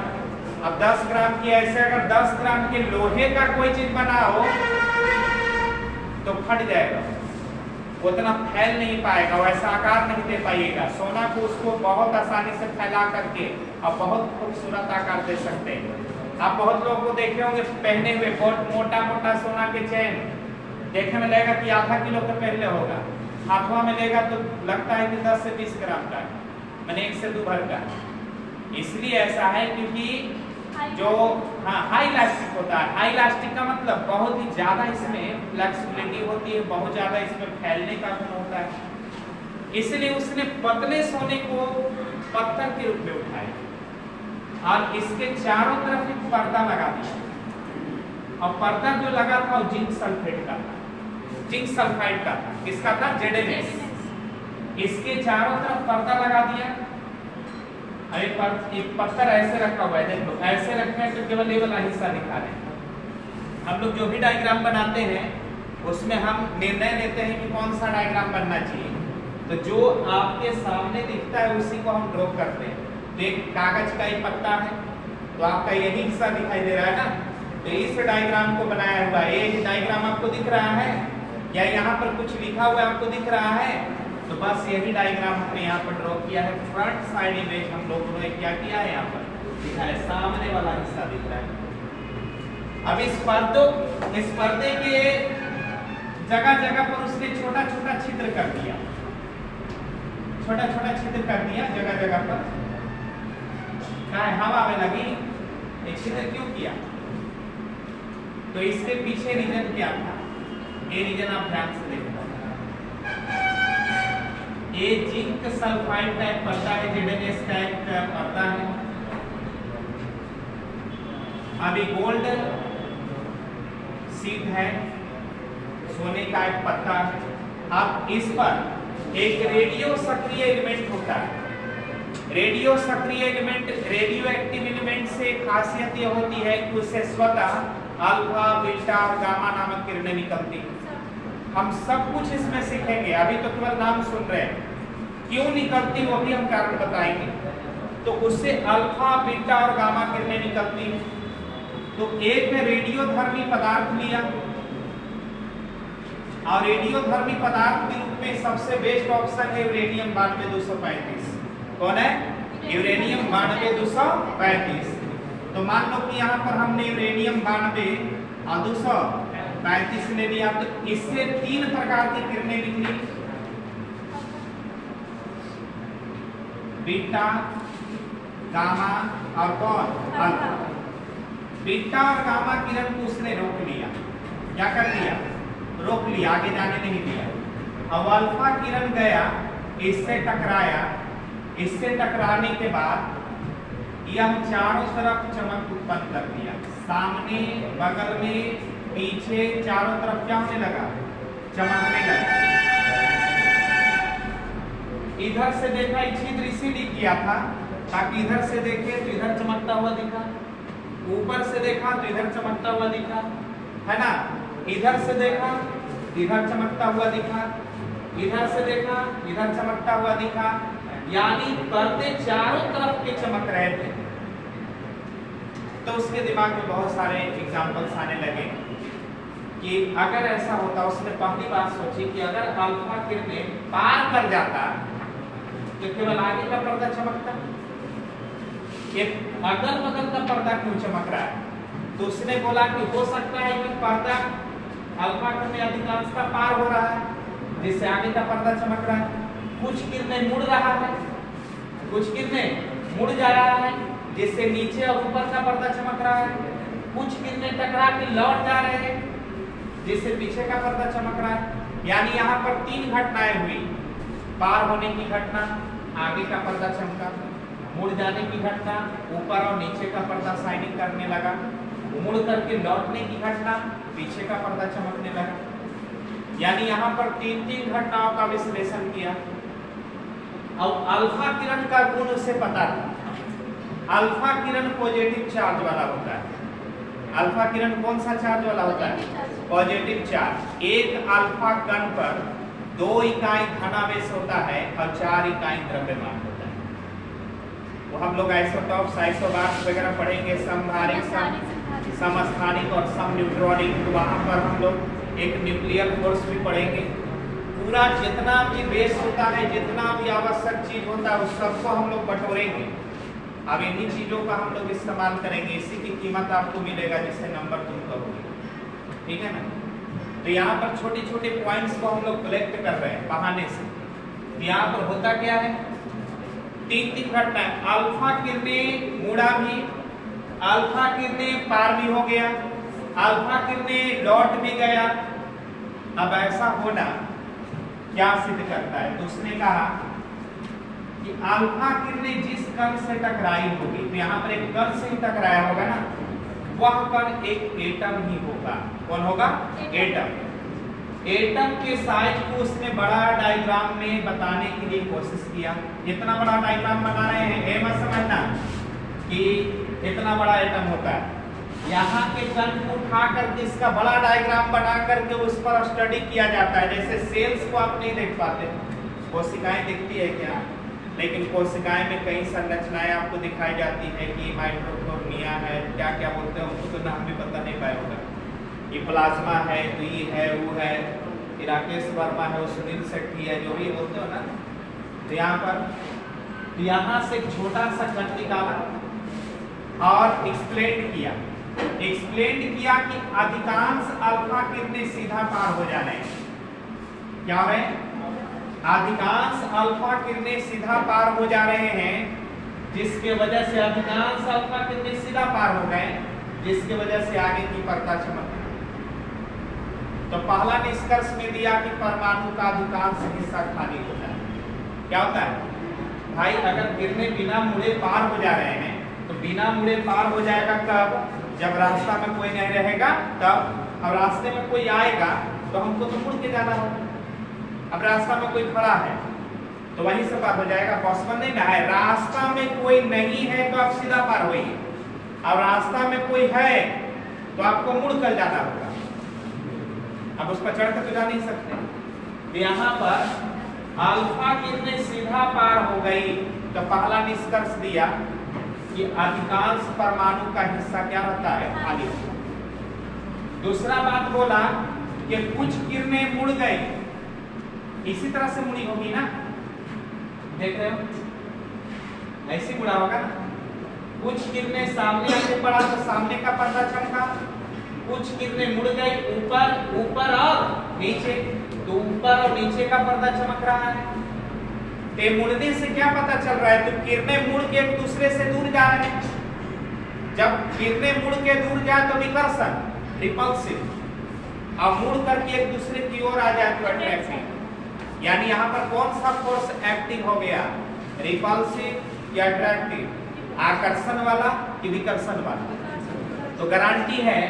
अब 10 ग्राम की ऐसे अगर 10 ग्राम के लोहे का कोई चीज बना हो तो फट जाएगा, उतना फैल नहीं पाएगा, वैसा आकार नहीं दे पाइएगा। सोना को उसको बहुत आसानी से फैला करके और बहुत खूबसूरत आकार दे सकते हैं। आप बहुत लोगों को देखे होंगे पहने हुए बहुत मोटा मोटा सोना के चेन, देखने में लगेगा कि आधा किलो का पहले होगा, हाथों में लेगा तो लगता है कि 10 से 20 ग्राम का, मैंने 1 से 2 भर का। इसलिए ऐसा है क्योंकि जो हाई इलास्टिक होता है। हाई इलास्टिक का मतलब बहुत ही ज्यादा इसमें फ्लेक्सिबिलिटी होती है, बहुत ज्यादा इसमें फैलने का गुण होता है। इसलिए उसने पतले सोने को पत्थर के रूप में उठाया और इसके चारों तरफ एक पर्दा लगा दिया। और पर्दा जो लगा था वो जिंक सल्फेट का था, जिंक सल्फाइड का था। किसका था? ZnS। इसके चारों तरफ पर्दा लगा दिया। एक पत्थर ऐसे रखा हुआ है, देखो ऐसे रखा है तो केवल ये वाला हिस्सा दिखा रहे हैं। हम लोग जो भी डायग्राम बनाते हैं उसमें हम निर्णय लेते हैं कि कौन सा डायग्राम बनना चाहिए। तो जो आपके सामने दिखता है उसी को हम ड्रॉ करते हैं। तो एक कागज का ही पत्ता है, तो आपका यही हिस्सा दिखाई दे रहा है ना, तो इस डायग्राम को बनाया हुआ है। ये डायग्राम आपको दिख रहा है या यहाँ पर कुछ लिखा हुआ आपको दिख रहा है, तो बस यही डायग्राम हमने यहाँ पर ड्रॉ किया है। फ्रंट साइड इमेज हम लोगों ने क्या किया है, यहाँ पर दिखा है, सामने वाला हिस्सा दिख रहा है। अब इस पर्दे के जगह जगह पर उसने छोटा छोटा छिद्र कर दिया, छोटा छोटा छिद्र कर दिया जगह जगह पर। क्या है, हवा में लगी एक छिद्र क्यों किया, तो इसके पीछे रीजन क्या था, ये रीजन आप ध्यान से देखो। ये जिंक सल्फाइड टाइप पर्दा है, ZnS टाइप का पर्दा है। अभी गोल्ड सीट है, सोने का एक पत्ता है। अब इस पर एक रेडियो सक्रिय एलिमेंट होता है। रेडियो सक्रिय एलिमेंट, रेडियो एक्टिव एलिमेंट से खासियत यह होती है कि उससे स्वतः अल्फा, बीटा और गामा नामक किरणें निकलती हैं। हम सब कुछ इसमें सीखेंगे, अभी तो केवल नाम सुन रहे हैं, क्यों निकलती वो भी हम कारण बताएंगे। तो उससे अल्फा, बीटा और गामा किरणें निकलती हैं। तो एक में रेडियोधर्मी पदार्थ लिया, और रेडियोधर्मी पदार्थ के रूप में सबसे बेस्ट ऑप्शन है यूरेनियम 92-235। कौन है, यूरेनियम 92-235। तो मान लो कि यहाँ पर हमने यूरेनियम 92 और 235 ले लिया, तो इससे 3 प्रकार की किरणें निकली, बीटा, गामा और कौन, अल्फा। बीटा और गामा किरण को उसने रोक लिया, क्या कर दिया, रोक लिया, आगे जाने नहीं दिया। अब अल्फा किरण गया, इससे टकराया, इससे टकराने के बाद यह चारों तरफ चमक उत्पन्न कर दिया, सामने, बगल में, पीछे, चारों तरफ क्या होने लगा, चमकने लगा। इधर से देखा, छिद्र इसीलिए किया था ताकि इधर से देखे तो इधर चमकता हुआ दिखा, ऊपर से देखा तो इधर चमकता हुआ दिखा, है ना। इधर से देखा, इधर चमकता हुआ दिखा, इधर से देखा, इधर चमकता हुआ दिखा, यानी पर्दे चारों तरफ के चमक रहे थे। तो उसके दिमाग में बहुत सारे एग्जाम्पल्स आने लगे कि अगर ऐसा होता, उसने पहली बात सोची कि अगर अल्फा किरणें पार कर जाता तो केवल आगे का पर्दा चमकता, एक अगल बगल का पर्दा क्यों चमक रहा है। तो उसने बोला कि हो सकता है कि पर्दा अल्फा किरणें अधिकांशता पार हो रहा है, जिससे आगे का पर्दा चमक रहा है। कुछ किरणें मुड़ रहा है, कुछ किरणें मुड़ जा रहा है, जिससे नीचे और ऊपर का पर्दा चमक रहा है। कुछ किरणें टकरा के लौट जा रहे हैं, जिससे पीछे का पर्दा चमक रहा है। यानी यहाँ पर 3 घटनाएं हुई, पार होने की घटना, आगे का पर्दा चमका, मुड़ जाने की घटना, ऊपर और नीचे का पर्दा शाइनिंग करने लगा, मुड़ करके लौटने की घटना, पीछे का पर्दा चमकने लगा। यानी यहाँ पर 3 घटनाओं का विश्लेषण किया। अब अल्फा किरण का गुण उसे पता था। अल्फा किरण पॉजिटिव चार्ज वाला होता है। अल्फा किरण कौन सा चार्ज वाला होता है, पॉजिटिव चार्ज। एक अल्फा कण पर 2 इकाई धनावेश होता है और 4 इकाई द्रव्यमान होता है। वो हम लोग आइसोटॉप्स, आइसोबार्स वगैरह पढ़ेंगे, समधारिक, समस्थानिक और सम न्यूट्रॉनिक। तो वहाँ पर हम लोग एक न्यूक्लियर फोर्स भी पढ़ेंगे। पूरा जितना भी बेस होता है, जितना भी आवश्यक चीज होता है, उस सबको हम लोग बटोरेंगे। अब इन्हीं चीजों का हम लोग इस्तेमाल करेंगे, इसी की कीमत आपको मिलेगा जिससे नंबर तुम कहोगे, ठीक है ना। तो यहाँ पर छोटे छोटे पॉइंट्स को हम लोग कलेक्ट कर रहे हैं बहाने से। यहाँ पर होता क्या है, 3 घटना है। अल्फा किरणें मुड़ा भी, अल्फा किरणें पार भी हो गया, अल्फा किरणें लौट भी गया। अब ऐसा होना क्या सिद्ध करता है, तो उसने कहा कि अल्फा किरणें जिस कण से टकराई होगी, तो यहाँ पर एक कण से ही टकराया होगा ना, वह कण एक एटम ही होगा। कौन होगा, एटम। एटम के साइज को उसने बड़ा डायग्राम में बताने के लिए कोशिश किया। इतना बड़ा डायग्राम बना रहे हैं, ये मत समझना कि इतना बड़ा एटम होता है। यहाँ के कण को उठा करके इसका बड़ा डायग्राम बना करके उस पर स्टडी किया जाता है। जैसे सेल्स को आप नहीं देख पाते, कोशिकाएं दिखती है क्या, लेकिन कोशिकाएं में कई संरचनाएं आपको दिखाई जाती है कि माइटोकॉन्ड्रिया है, क्या क्या बोलते हैं उनको तो नाम भी पता नहीं पाया होगा, ये प्लाज्मा है, तो ये है, वो है, राकेश वर्मा है, वो सुनील शेट्टी है, जो भी बोलते हो ना। तो यहाँ से एक छोटा सा कट निकाला और एक्सप्लेन किया कि अधिकांश अल्फा किरणें सीधा पार हो जाने हैं। क्या है? अधिकांश अल्फा किरणें सीधा पार हो जा रहे हैं, जिसके वजह से अधिकांश अल्फा किरणें सीधा पार हो गए, जिसके वजह से आगे की परत चमक। तो पहला निष्कर्ष में दिया कि परमाणु का अधिकांश हिस्सा खाली होता है। क्या होता है भाई? अगर किरणें बिना मुड़े पार हो जा रहे हैं, तो बिना मुड़े पार हो जाएगा कब? जब रास्ता में कोई नहीं रहेगा तब। अब रास्ते में कोई आएगा तो हमको तो मुड़ के जाना होगा। अब रास्ता में कोई खड़ा है तो वहीं से पार हो जाएगा, पॉसिबल नहीं ना है। रास्ता में कोई नहीं है तो आप सीधा पार होइए, अब रास्ता में कोई है तो आपको मुड़ कर जाना होगा। अब उस पर चढ़ कर तो जा नहीं सकते। यहाँ पर अल्फा किरणें सीधा पार हो गई, तो पहला निष्कर्ष दिया कि अधिकांश परमाणु का हिस्सा क्या रहता है? खाली। दूसरा बात बोला कि कुछ किरणें मुड़ गई, इसी तरह से मुड़ी होगी ना, देख रहे हो, ऐसी मुड़ा होगा ना। कुछ किरणें सामने आगे बढ़ा तो सामने का पर्दा चमका, कुछ किरणें मुड़ गई ऊपर और नीचे, तो ऊपर और नीचे का पर्दा चमक रहा है। ते मुड़ने से क्या पता चल रहा है? तो किरणें मुड़ के एक दूसरे से दूर जा रहे हैं। जब किरणें मुड़ के दूर जाए तो विकर्षण, रिपल्सिव, अब मुड़ करके एक दूसरे की ओर आ जाए तो अट्रैक्टिव। यानी यहाँ पर कौन सा फोर्स एक्टिव हो गया? रिपल्सिव या अट्रैक्टिव? आकर्षण वाला कि विकर्षण वाला? तो गारंटी है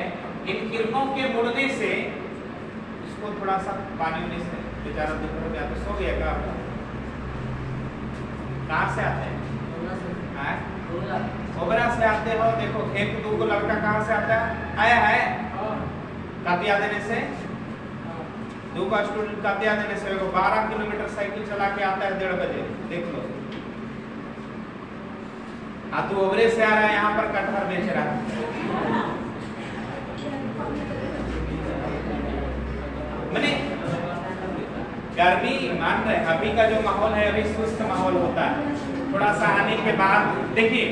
इन किरणों के मुड़ने से, इसको थोड़ा सा पानी में से बेचारा दोपहर में तो सो गया का। कहाँ से आते हैं? ओबरा से आते हो। देखो एक दो को लड़का कहाँ से आता है? आया है कातिया देने से, दो का स्टूडेंट कातिया देने से 12 किलोमीटर साइकिल चला के आता है 1:30 बजे। देख लो, तू ओबरे से आ रहा है, यहाँ पर कटहर बेच रहा है। मैंने गर्मी मान रहे, अभी का जो माहौल है अभी सुस्त माहौल होता है। थोड़ा सा आने के बाद देखिए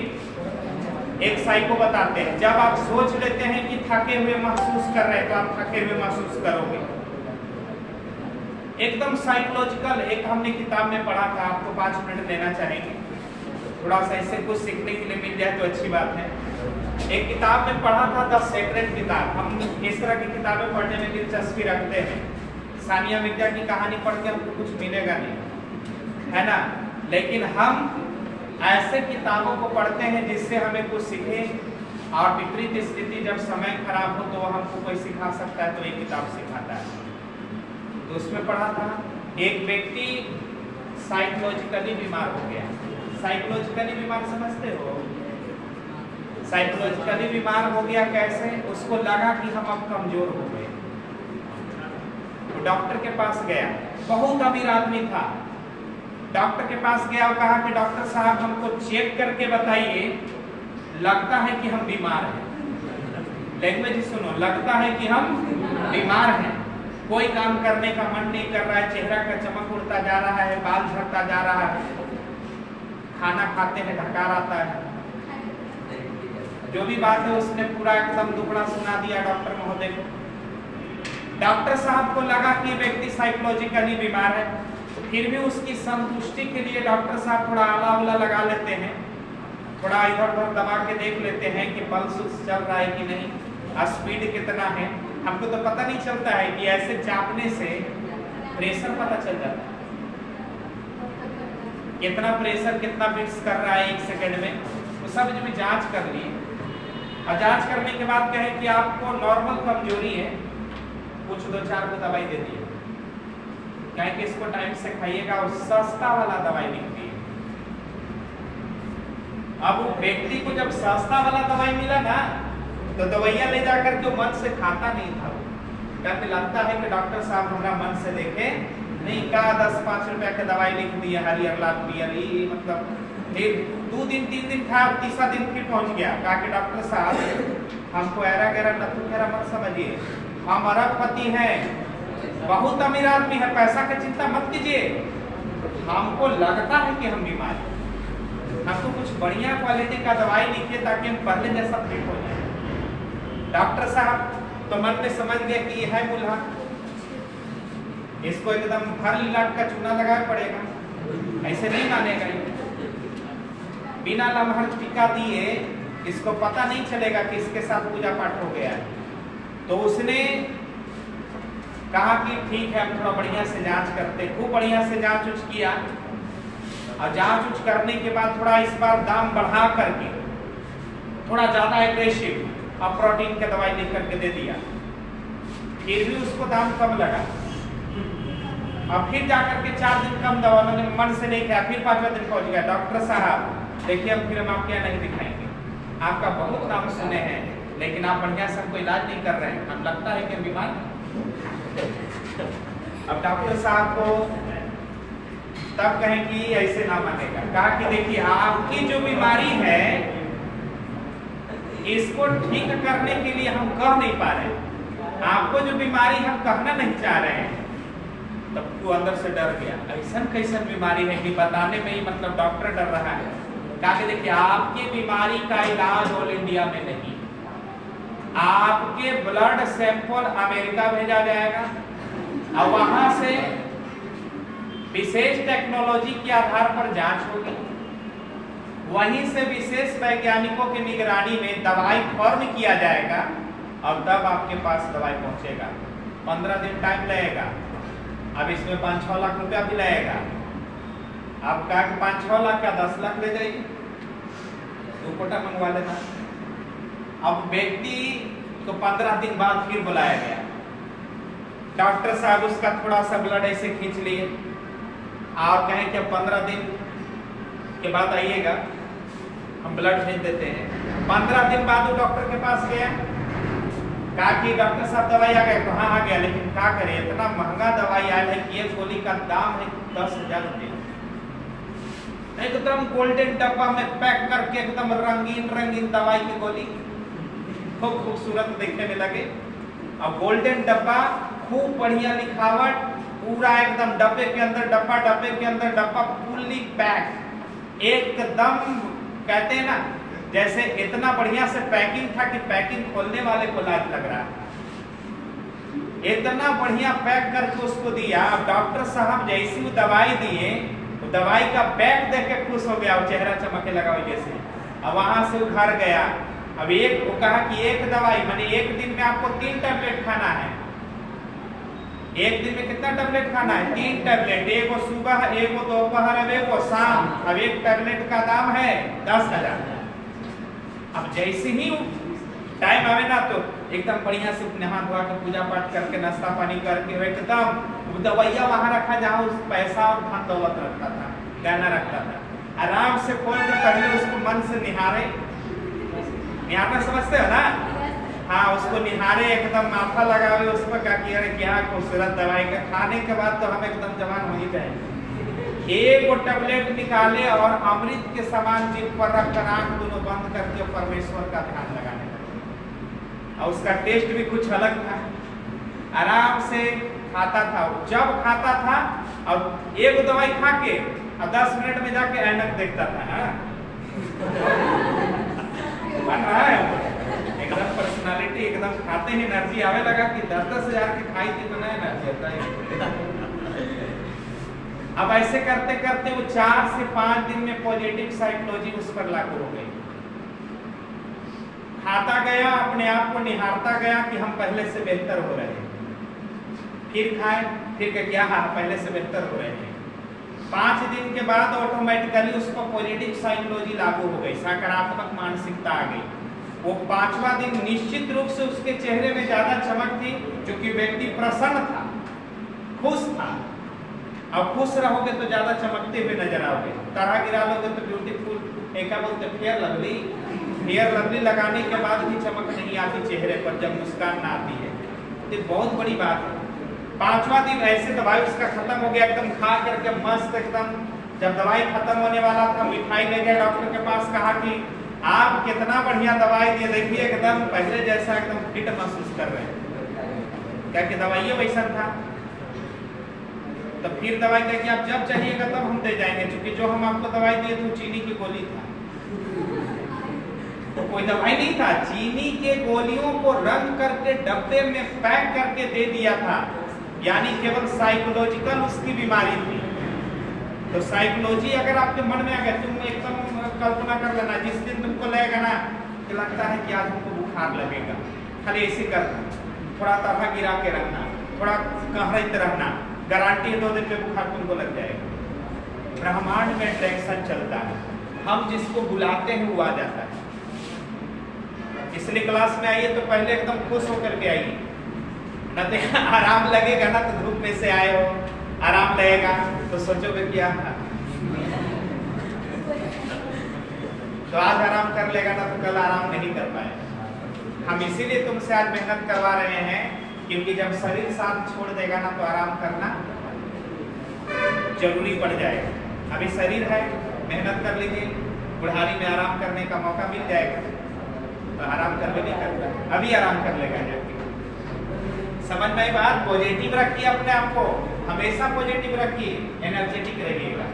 एक साइको बताते हैं, जब आप सोच लेते हैं कि थके हुए महसूस कर रहे हैं तो आप थके हुए महसूस करोगे। एकदम साइकोलॉजिकल, एक हमने किताब में पढ़ा था, आपको 5 मिनट देना चाहेंगे, थोड़ा सा इससे कुछ सीखने के लिए मिल जाए तो अच्छी बात है। एक किताब में पढ़ा था द सेक्रेट किताब। हम इस तरह की किताबें पढ़ने में दिलचस्पी रखते हैं। सानिया मिर्जा की कहानी पढ़ के हमको कुछ मिलेगा नहीं, है ना, लेकिन हम ऐसे किताबों को पढ़ते हैं जिससे हमें कुछ सीखे। और विपरीत स्थिति जब समय खराब हो तो हमको कोई सिखा सकता है, तो ये किताब सिखाता है। तो उसमें पढ़ा था एक व्यक्ति साइकोलॉजिकली बीमार हो गया। साइकोलॉजिकली बीमार समझते हो? साइकोलॉजिकली बीमार हो गया कैसे? उसको लगा कि हम अब कमजोर हो गए, तो डॉक्टर के पास गया। बहुत अमीर आदमी था। डॉक्टर के पास गया और कहा कि डॉक्टर साहब हमको चेक करके बताइए, लगता है कि हम बीमार हैं। लैंग्वेज सुनो, लगता है कि हम बीमार हैं, कोई काम करने का मन नहीं कर रहा है, चेहरा का चमक उड़ता जा रहा है, बाल झड़ता जा रहा है, खाना खाते हैं ढकार आता है। जो भी बात है उसने पूरा एकदम दुखड़ा सुना दिया डॉक्टर महोदय को। डॉक्टर साहब को लगा कि व्यक्ति साइकोलॉजिकली बीमार है, तो फिर भी उसकी संतुष्टि के लिए डॉक्टर साहब थोड़ा आला उला लगा लेते हैं, थोड़ा इधर उधर दबा के देख लेते हैं कि पल्स चल रहा है कि नहीं, स्पीड कितना है। हमको तो पता नहीं चलता है कि ऐसे चापने से प्रेशर पता चल जाता है, कितना प्रेशर कितना बीट्स कर रहा है 1 सेकंड में। तो सब जो भी जांच कर ली, और जांच करने के बाद कहे कि आपको नॉर्मल कमजोरी है, कुछ 2-4 को दवाई दे दी, कहे कि इसको टाइम से खाइएगा, और सस्ता वाला दवाई लिखती है। अब व्यक्ति को जब सस्ता वाला दवाई मिला ना, तो दवाइयां ले जाकर के मन से खाता नहीं था। कहते लगता है कि डॉक्टर साहब हमारा मन से देखे नहीं कहा 10-5 रुपया का दवाई लिख दिया हरियर लाल पियर, ये मतलब फिर 2 दिन 3 दिन खाया, तीसरा दिन फिर पहुंच गया, कहा कि डॉक्टर साहब हमको ऐरा गैरा नथु खेरा मत समझिए, हम अरबपति हैं, बहुत अमीर आदमी है, पैसा की चिंता मत कीजिए, हमको लगता है कि हम बीमार हैं, हमको कुछ बढ़िया क्वालिटी का दवाई लिखिए ताकि हम पहले जैसा फिट हो जाए। डॉक्टर साहब तो मन में समझ गए कि ये है मुल्हा, इसको एकदम भर लाट का चूना लगाना पड़ेगा, ऐसे नहीं मानेगा, बिना लम्हर टीका दिए इसको पता नहीं चलेगा कि इसके साथ पूजा पाठ हो गया है। तो उसने कहा कि ठीक है हम थोड़ा बढ़िया से जांच करते, खूब बढ़िया से जांच उच किया, और जांच उच करने के बाद थोड़ा इस बार दाम बढ़ा करके थोड़ा ज्यादा एग्रेसिव और प्रोटीन की दवाई लिख करके दे दिया, फिर भी उसको दाम कम लगा, और फिर जाकर के 4 दिन कम दवा मैंने मन से नहीं खाया, फिर 5वां दिन पहुंच गया, डॉक्टर साहब देखिए अब फिर हम आपके यहाँ नहीं दिखाएंगे, आपका बहुत नाम सुने हैं लेकिन आप बढ़िया से हमको इलाज नहीं कर रहे हैं, हम लगता है कि बीमार। अब डॉक्टर साहब को तब कहें कि ऐसे ना मानेगा, कहा कि देखिए आपकी जो बीमारी है इसको ठीक करने के लिए हम कह नहीं पा रहे, आपको जो बीमारी हम कहना नहीं चाह रहे हैं। तब वो अंदर से डर गया, ऐसा कैसन बीमारी है कि बताने में ही मतलब डॉक्टर डर रहा है। कहा कि देखिए आपकी बीमारी का इलाज ऑल इंडिया में नहीं, आपके ब्लड सैंपल अमेरिका भेजा जाएगा और वहां से विशेष टेक्नोलॉजी के आधार पर जांच होगी, वहीं से विशेष वैज्ञानिकों की निगरानी में दवाई फॉर्म किया जाएगा और तब आपके पास दवाई पहुंचेगा। 15 दिन टाइम लगेगा, अब इसमें 5-6 लाख रुपया भी लगेगा। आप कहा कि 5-6 लाख का 10 लाख ले जाइए, 2 कोटा मंगवा लेना। अब व्यक्ति को 15 दिन बाद फिर बुलाया गया, डॉक्टर साहब उसका थोड़ा सा ब्लड ऐसे खींच लिए और कहें कि 15 दिन के बाद आइएगा, हम ब्लड भेज देते हैं। 15 दिन बाद वो डॉक्टर के पास गया, कहा कि डॉक्टर साहब दवाई आ गया, तो हाँ आ गया, लेकिन क्या करें इतना महंगा दवाई आया है कि एक गोली का दाम है 10,000 रुपये, एकदम गोल्डन डब्बा में पैक करके एकदम रंगीन रंगीन दवाई की गोली, खूब खूबसूरत देखने में लगे। अब गोल्डन डब्बा, खूब बढ़िया लिखावट, पूरा एकदम डब्बे के अंदर डब्बा, डब्बे के अंदर डब्बा, फुल्ली पैक, एकदम कहते हैं ना जैसे इतना बढ़िया से पैकिंग था कि पैकिंग खोलने वाले को लाज लग रहा है, इतना बढ़िया पैक करके उसको दिया। अब डॉक्टर साहब जैसी वो दवाई दिए, तो दवाई का पैक देख के खुश हो गया, वो चेहरा चमके लगा जैसे। अब वहां से वो घर गया, अब एक वो कहा कि एक दवाई माने एक दिन में आपको 3 टैबलेट खाना है, एक दिन में कितना टैबलेट खाना है? 3 टैबलेट, एक वो सुबह, एक वो दोपहर, अब एक वो शाम। अब एक टैबलेट का दाम है 10,000। अब जैसे ही टाइम आवे ना तो एकदम बढ़िया से नहा धोआ के पूजा पाठ करके नाश्ता पानी करके एकदम दवाइया वहां रखा जहाँ उस पैसा और धन दौलत रखता था, गहना रखता था, आराम से खोल के पहले उसको मन से निहारे, निहारना समझते हो ना? हाँ, उसको निहारे, एकदम माथा लगावे उस पर, क्या खूबसूरत दवाई का खाने के बाद तो हम एकदम जवान हो ही जाएंगे। एक वो टैबलेट निकाले और अमृत के समान जीभ पर रखकर आंख दोनों बंद करके परमेश्वर का ध्यान लगाने लगे, और उसका टेस्ट भी कुछ अलग था। आराम से खाता था, जब खाता था और एक दवाई खा के और 10 मिनट में जाके ऐनक देखता था। बन रहा है एकदम पर्सनालिटी, एकदम खाते ही एनर्जी आवे लगा कि 10-10 हजार की खाई थी तो ना एनर्जी आता है। अब ऐसे करते करते वो 4 से 5 दिन में पॉजिटिव साइकोलॉजी उस पर लागू हो गई। खाता गया, अपने आप को निहारता गया कि हम पहले से बेहतर हो रहे हैं, फिर खाए, फिर क्या हाँ पहले से बेहतर हो रहे हैं। 5 दिन के बाद ऑटोमेटिकली उस पर पॉजिटिव साइकोलॉजी लागू हो गई, सकारात्मक मानसिकता आ गई। वो 5वां दिन निश्चित रूप से उसके चेहरे में ज्यादा चमक थी, क्योंकि व्यक्ति प्रसन्न था, खुश था। अब खुश रहोगे तो ज्यादा चमकते हुए नजर आओगे, तरह गिरा लोगे तो ब्यूटीफुल एक बोलते फेयर लवली लगाने के बाद भी चमक नहीं आती चेहरे पर जब मुस्कान ना आती है। ये बहुत बड़ी बात है। 5वां दिन ऐसे दवाई उसका खत्म हो गया, एकदम खा करके मस्त एकदम। जब दवाई खत्म होने वाला था, मिठाई ले गया डॉक्टर के पास, कहा कि आप कितना बढ़िया दवाई दिए, देखिए एकदम पहले जैसा एकदम फिट महसूस कर रहे हैं। क्या कि दवाई वैसा था। तो फिर दवाई देखिए, आप जब चाहिएगा तब हम दे जाएंगे, क्योंकि जो हम आपको दवाई दिए थे चीनी की गोली था, तो कोई दवाई नहीं था। चीनी के गोलियों को रंग करके डब्बे में पैक करके दे दिया था, यानी केवल साइकोलॉजिकल उसकी बीमारी थी। तो साइकोलॉजी अगर आपके मन में आ गया, तुम एकदम कल्पना कर लेना, जिस दिन तुमको लगेगा ना कि लगता है कि आज हमको बुखार लगेगा, खाली ऐसे करना, थोड़ा तवा गिरा के रखना, थोड़ा कहरते रहना, गारंटी है 2 दिन में बुखार तुमको लग जाएगा। ब्रह्मांड में ट्रैक्शन चलता है, हम जिसको बुलाते हैं वो आ जाता है। इसलिए क्लास में आइए तो पहले एकदम खुश होकर के आइए, न तो आराम लगेगा ना, तो धूप में से आए हो, आराम लगेगा तो सोचोगे क्या था, तो आज आराम कर लेगा ना तो कल आराम नहीं कर पाए। हम इसीलिए तुमसे आज मेहनत करवा रहे हैं, क्योंकि जब शरीर साथ छोड़ देगा ना तो आराम करना जरूरी पड़ जाएगा। अभी शरीर है, मेहनत कर लीजिए, बुढ़ारी में आराम करने का मौका मिल जाएगा, तो आराम कर नहीं करता, अभी आराम कर लेगा जाके। समझ में बात? पॉजिटिव रखिए अपने आप को, हमेशा पॉजिटिव रखिए, एनर्जेटिक रहिएगा।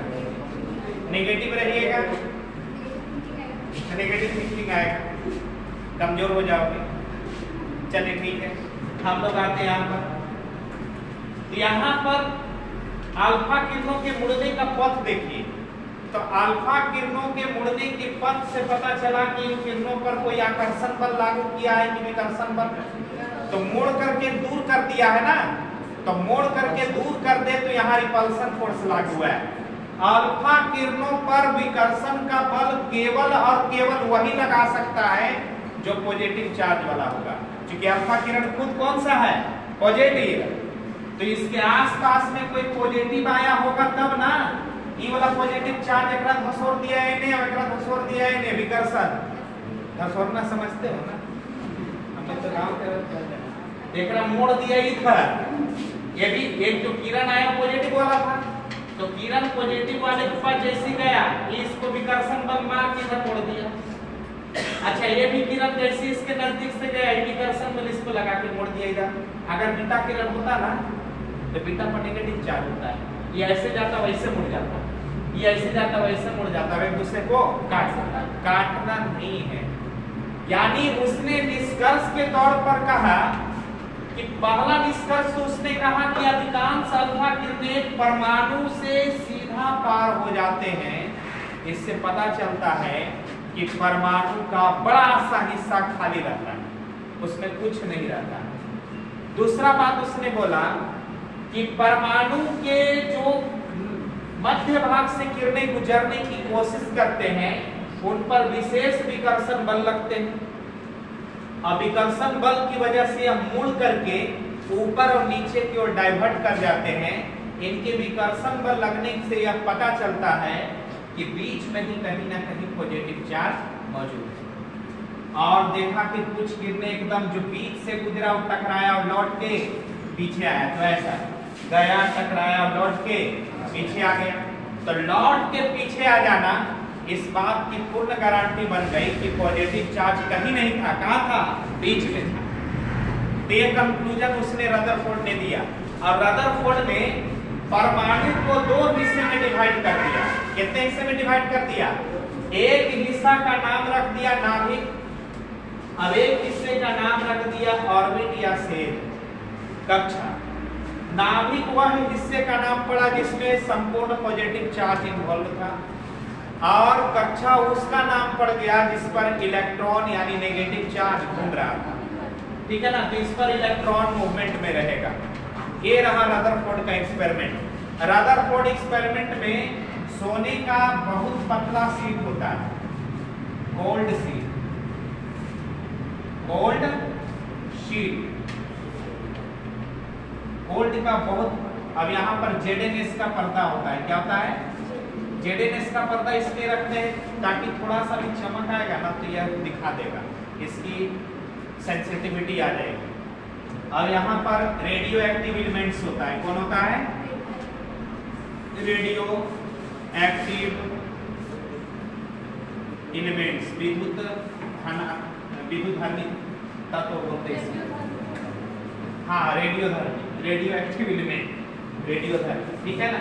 नेगेटिव रहिएगा, नेगेटिव थिंकिंग आएगा, कमजोर हो जाओगे। चलिए ठीक है, हम लोग आते हैं यहाँ पर। यहाँ पर अल्फा किरणों के मुड़ने का पथ देखिए। तो अल्फा किरणों के मुड़ने के पथ से पता चला कि इन किरणों पर कोई आकर्षण बल लागू किया है कि विकर्षण बल। तो मोड़ करके दूर कर दिया है ना, तो मोड़ करके दूर कर दे तो यहाँ रिपल्सन फोर्स लागू है। अल्फा किरणों पर विकर्षण का बल केवल और केवल वही लगा सकता है जो पॉजिटिव चार्ज वाला होगा, क्योंकि अल्फा किरण खुद कौन सा है? पॉजिटिव। तो इसके आसपास में कोई पॉजिटिव आया होगा तब ना, ये वाला पॉजिटिव चार्ज एकरा धसोर दिया है ने, एकरा धसोर दिया है ने, विकर्षण। धसोरना समझते हो ना, हमें तो गांव के एकरा मोड़ दिया इधर। ये भी एक जो किरण आया पॉजिटिव वाला था, तो किरण पॉजिटिव वाले के पास जैसे गया, इसको विकर्षण बल मार के इधर मोड़ दिया। अच्छा, ये भी किरण जैसे इसके नजदीक से गया, विकर्षण बल इसको लगा के मोड़ दिया इधर। अगर बीटा किरण होता ना, तो बीटा पर नेगेटिव चार्ज होता है, ये ऐसे जाता वैसे मुड़ जाता, ये ऐसे जाता वैसे मुड़ जाता, एक दूसरे को काट सकता। काटना नहीं है, यानी उसने निष्कर्ष के तौर पर कहा कि पहला निष्कर्ष तो उसने कहा कि अधिकांश अल्फा किरणें परमाणु से सीधा पार हो जाते हैं। इससे पता चलता है कि परमाणु का बड़ा सा हिस्सा खाली रहता है, उसमें कुछ नहीं रहता। दूसरा बात उसने बोला कि परमाणु के जो मध्य भाग से किरणें गुजरने की कोशिश करते हैं, उन पर विशेष विकर्षण बल लगते हैं। विकर्षण बल की वजह से हम मुड़ करके ऊपर और नीचे की ओर डाइवर्ट कर जाते हैं। इनके विकर्षण बल लगने से यह पता चलता है कि बीच में ही कहीं ना कहीं पॉजिटिव चार्ज मौजूद है। और देखा कि कुछ किरणें एकदम जो बीच से गुजरा वो टकराया और लौट के पीछे आया, तो ऐसा गया, टकराया और लौट के पीछे आ गया। तो लौट के पीछे आ जाना इस बात की पूर्ण गारंटी बन गई कि पॉजिटिव चार्ज कहीं नहीं था, कहाँ था? बीच में था। तो ये कंक्लूजन उसने रदरफोर्ड ने दिया, और रदरफोर्ड ने परमाणु को 2 हिस्से में डिवाइड कर दिया। कितने हिस्से में डिवाइड कर दिया? एक हिस्सा का नाम रख दिया नाभिक, अब एक हिस्से का नाम रख दिया ऑर्बिट या सेल, कक्षा। नाभिक वह हिस्से का नाम पड़ा जिसमें संपूर्ण पॉजिटिव चार्ज इन्वॉल्व था, और कक्षा उसका नाम पड़ गया जिस पर इलेक्ट्रॉन यानी नेगेटिव चार्ज घूम रहा था। ठीक है ना, तो इस पर इलेक्ट्रॉन मूवमेंट में रहेगा। ये रहा रदरफोर्ड का एक्सपेरिमेंट। रदरफोर्ड एक्सपेरिमेंट में सोने का बहुत पतला शीट होता है, gold sheet, gold sheet, gold का बहुत। अब यहाँ पर जेडएनएस का पर्दा होता है, क्या होता है? जेडएनएस का पर्दा इसलिए रखते हैं ताकि थोड़ा सा भी चमक आएगा ना तो यह दिखा देगा, इसकी सेंसिटिविटी आ जाएगी। और यहाँ पर रेडियो एक्टिव एलिमेंट्स होता है। कौन होता है? रेडियो एक्टिव एलिमेंट्स, विद्युत धर्मी तत्व बोलते हैं। हाँ, रेडियो एक्टिव एलिमेंट, रेडियो धर्मी, ठीक है ना।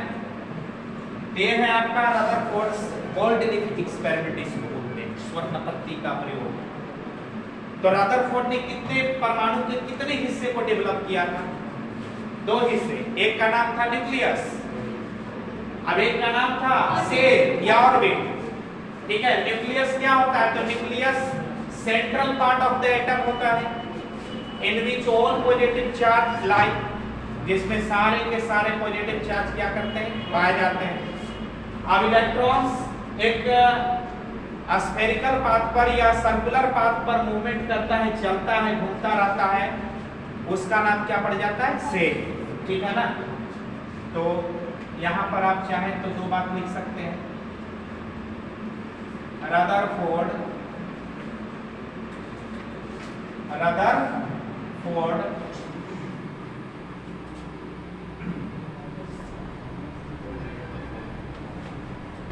ये है आपका रदरफोर्ड गोल्ड लीफ एक्सपेरिमेंट, इसको बोलते हैं, स्वर्ण पत्ती का प्रयोग। तो रदरफोर्ड ने कितने परमाणु के कितने हिस्से को डेवलप किया था? 2 हिस्से। एक का नाम था न्यूक्लियस, अब एक का नाम था शेल या ऑर्बिट, ठीक है। न्यूक्लियस क्या होता है? तो nucleus central part of the atom होता है, इन विच ऑल पॉजिटिव चार्ज लाई, जिसमें सारे के सारे पॉजिटिव चार्ज क्या करते हैं? पाए जाते हैं। अब इलेक्ट्रॉन्स एक स्फेरिकल पाथ पर या सर्कुलर पाथ पर मूवमेंट करता है, चलता है, घूमता रहता है, उसका नाम क्या पड़ जाता है? शेल, ठीक है ना। तो यहां पर आप चाहें तो 2 बात लिख सकते हैं, रदरफोर्ड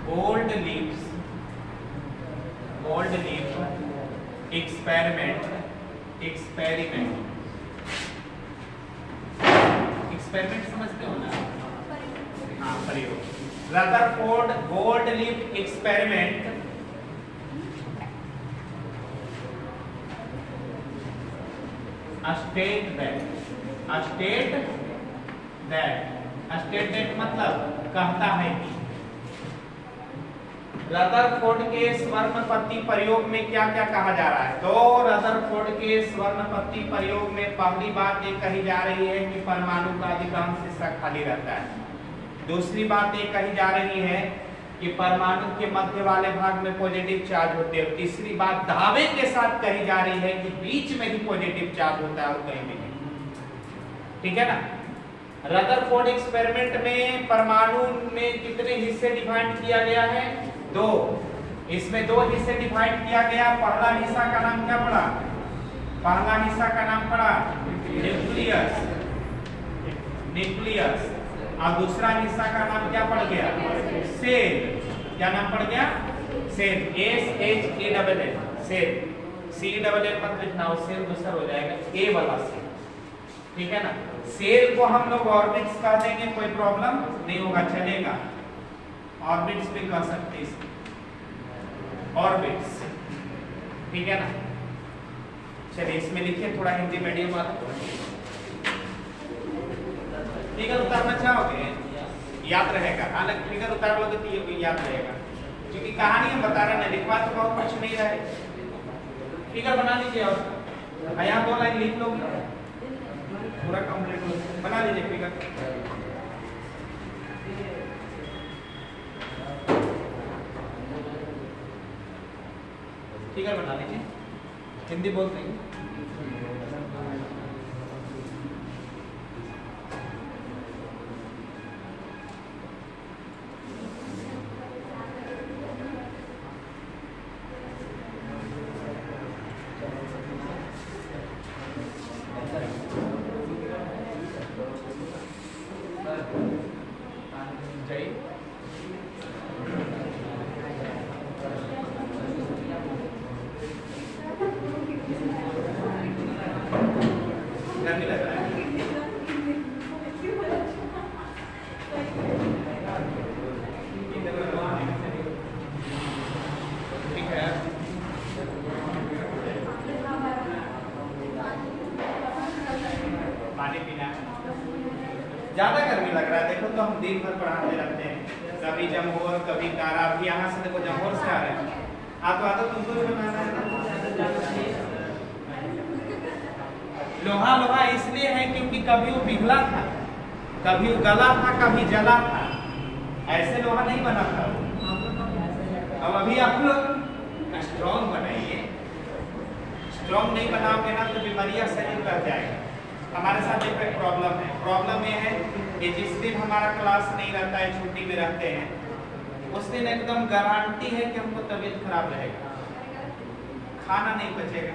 गोल्ड लीफ एक्सपेरिमेंट समझते हो ना? हाँ, प्रयोग। Rutherford gold leaf experiment state that मतलब कहता है कि रदरफोर्ड के स्वर्णपत्ती प्रयोग में क्या क्या कहा जा रहा है? तो रदरफोर्ड के स्वर्णपत्ती प्रयोग में पहली बात ये कही जा रही है कि परमाणु का अधिकांश हिस्सा खाली रहता है। दूसरी बात ये कही जा रही है कि परमाणु के मध्य वाले भाग में पॉजिटिव चार्ज होते हैं। तीसरी बात दावे के साथ कही जा रही है कि बीच में ही पॉजिटिव चार्ज होता है और कहीं भी नहीं, ठीक है ना। रदरफोर्ड एक्सपेरिमेंट में परमाणु में कितने हिस्से डिवाइड किया गया है? 2। इसमें 2 हिस्से डिवाइड किया गया। पहला हिस्सा का नाम क्या पड़ा? पहला हिस्सा का नाम पड़ा न्यूक्लियस, और दूसरा हिस्सा का नाम क्या पड़ गया? शेल। क्या नाम पड़ गया? Shell, SHALL, shell. CLL मत लिखना, वो शेल दूसरा हो जाएगा, A वाला शेल, ठीक है ना। शेल को हम लोग ऑर्बिट्स कह देंगे, कोई प्रॉब्लम नहीं होगा, चलेगा। ऑर्बिट्स भी कह सकते हैं, ऑर्बिट्स, ठीक है ना। चलिए इसमें लिखिए थोड़ा हिंदी मीडियम वाला। फिगर उतारना चाहोगे? याद रहेगा, हालांकि फिगर उतार लोगे तो ये याद रहेगा, क्योंकि कहानी हम बता रहे हैं, लिखवा तो बहुत कुछ नहीं रहे। फिगर बना लीजिए और यहाँ 2 लाइन लिख लो, पूरा कंप्लीट हो, बना लीजिए फिगर। फिगर बना लीजिए, हिंदी बोलते हैं। ज्यादा गर्मी लग रहा है, देखो तो हम दिन भर पढ़ाते रहते हैं, कभी जमहोर कभी कारा। भी यहाँ से देखो जमहोर से आ रहे हैं, आप तो तुमको भी बनाना है ना। लोहा लोहा इसलिए है क्योंकि कभी वो पिघला था, कभी वो गला था, कभी जला था, ऐसे लोहा नहीं बना था। अब अभी आप लोग स्ट्रॉन्ग बनाइए, स्ट्रॉन्ग नहीं बनाओगे ना तो बीमारियां शरीर कर जाएगा। हमारे साथ एक प्रॉब्लम ये है कि जिस दिन हमारा क्लास नहीं रहता है, छुट्टी में रहते हैं, उस दिन एकदम गारंटी है कि हमको तबीयत खराब रहेगा, खाना नहीं बचेगा।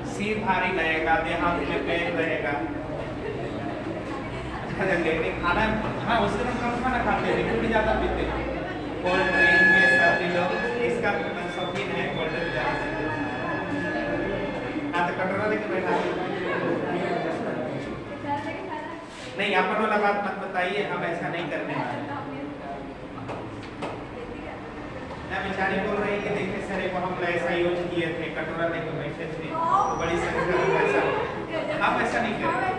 सी भारी लगेगा, देहात में पेन रहेगा। लेकिन खाना, हाँ उससे हम कम खाना खाते हैं, लिक्विड ज़्यादा पीते हैं। कोल्ड ड्रिंक ये सब लोग इसका शौकीन है, कोल्ड ड्रिंक ज़्यादा पीते हैं। हाँ तो कटोरा लेके बैठा नहीं, अपन वाला बात मत बताइए, हम ऐसा नहीं करने वाले। ना बेचारी बोल रही है कि देखिए सर वो हम ऐसा यूज किए थे, कटोरा लेके बैठे थे, तो बड़ी संख्या में पैसा, आप ऐसा नहीं करें।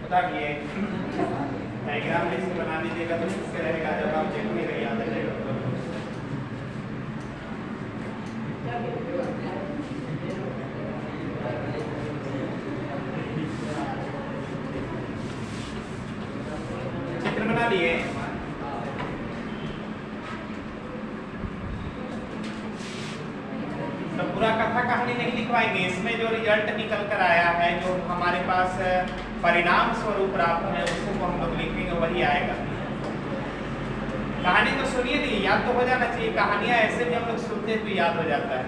बताइए डायग्राम जैसे बना दीजिएगा तो इससे रहेगा, जब आप देखिएगा याद आ जाएगा। चित्र बना लिए, तो पूरा कथा कहानी नहीं लिखवाएंगे, इसमें जो रिजल्ट निकल कर आया है, जो हमारे पास परिणाम स्वरूप प्राप्त है, उसको हम लोग लिखेंगे, वही आएगा। कहानी तो सुनिए नहीं, याद तो हो जाना चाहिए। कहानियां ऐसे भी हम लोग सुनते तो याद हो जाता है।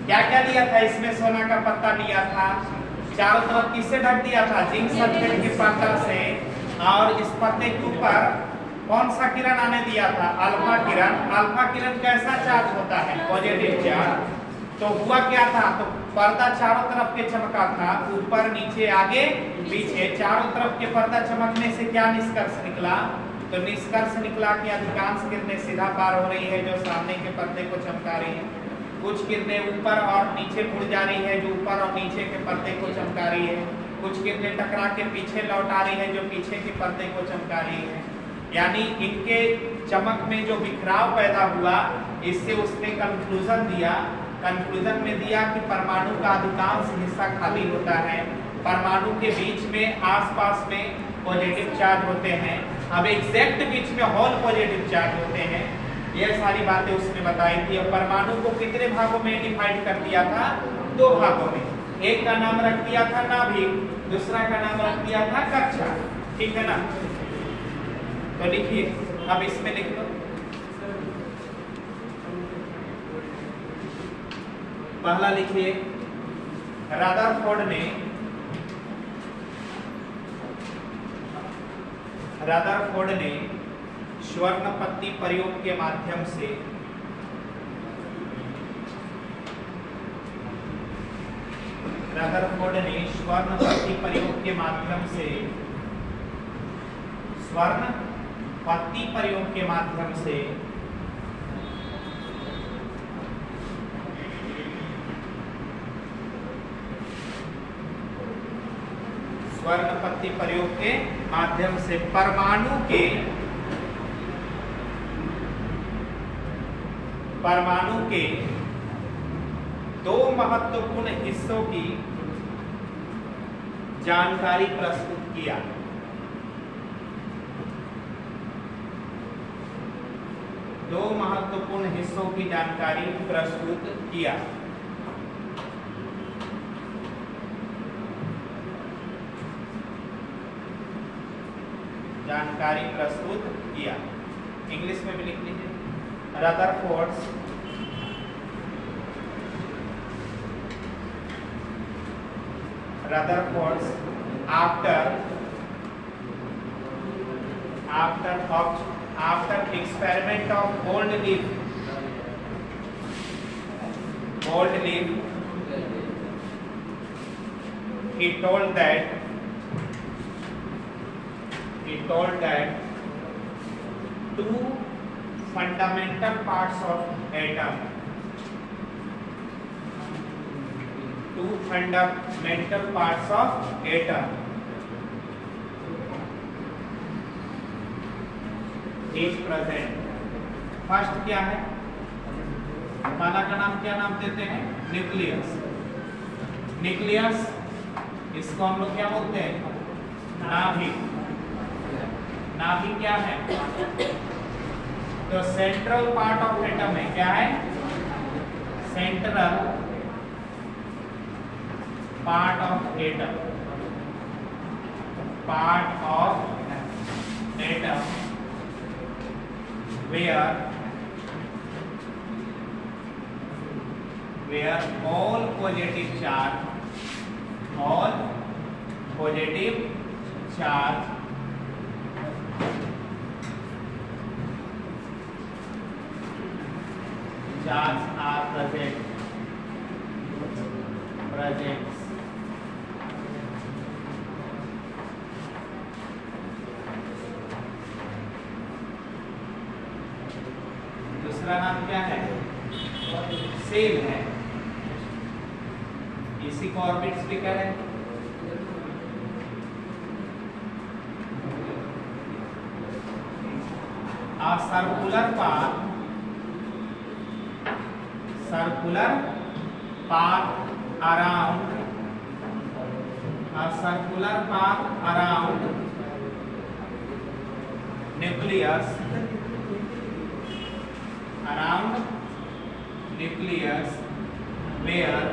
क्या क्या लिया था इसमें? सोना का पत्ता लिया था, चारों तरफ किससे ढक दिया था? जिंक सल्फेट के पत्ता से, और इस पत्ते के ऊपर कौन सा किरण आने दिया था? अल्फा किरण। अल्फा किरण कैसा चार्ज होता है? Positive charge. तो हुआ क्या था? तो पर्दा चारों तरफ के चमका था, ऊपर नीचे आगे पीछे, चारों तरफ के पर्दा चमकने से क्या निष्कर्ष निकला? तो निष्कर्ष निकला कि अधिकांश किरणें सीधा पार हो रही है, जो सामने के पर्दे को चमका रही है। कुछ किरणें ऊपर और नीचे मुड़ जा रही है, जो ऊपर और नीचे के पर्दे को चमका रही है। कुछ किरणें टकरा के पीछे लौट आ रही है, जो पीछे के पर्दे को चमका रही है। यानी इनके चमक में जो बिखराव पैदा हुआ, इससे उसने कंक्लूजन दिया। कंक्लूजन में दिया कि परमाणु का अधिकांश हिस्सा खाली होता है, परमाणु के बीच में आसपास में पॉजिटिव चार्ज होते हैं। अब एग्जैक्ट बीच में होल पॉजिटिव चार्ज होते हैं। ये सारी बातें उसने बताई थी। अब परमाणु को कितने भागों में डिवाइड कर दिया था? 2 भागों में। एक का नाम रख दिया था नाभिक, दूसरा का नाम रख दिया था कक्षा। ठीक है ना? तो लिखिए, अब इसमें लिख लो। पहला लिखिए, रदरफोर्ड ने स्वर्ण पत्ती प्रयोग के माध्यम से रदरफोर्ड ने स्वर्ण पत्ती प्रयोग के माध्यम से स्वर्ण पत्ती प्रयोग के माध्यम से स्वर्ण पत्ती प्रयोग के माध्यम से परमाणु के 2 महत्वपूर्ण हिस्सों की जानकारी प्रस्तुत किया। दो महत्वपूर्ण हिस्सों की जानकारी प्रस्तुत किया। जानकारी प्रस्तुत किया। इंग्लिश में भी लिख लीजिए, Rutherford's after experiment of gold leaf, he told that two fundamental parts of atom. Two fundamental parts of atom is present. First क्या है? पहला का नाम क्या नाम देते हैं? न्यूक्लियस. न्यूक्लियस इसको हम लोग क्या बोलते हैं? नाभिक. नाभिक क्या है? तो सेंट्रल पार्ट ऑफ एटम है. क्या है? Central part of atom. Part of atom where all positive charge are present. दूसरा नाम क्या है? सेल है. इसी को ऑर्बिट्स भी करें. A circular path around nucleus where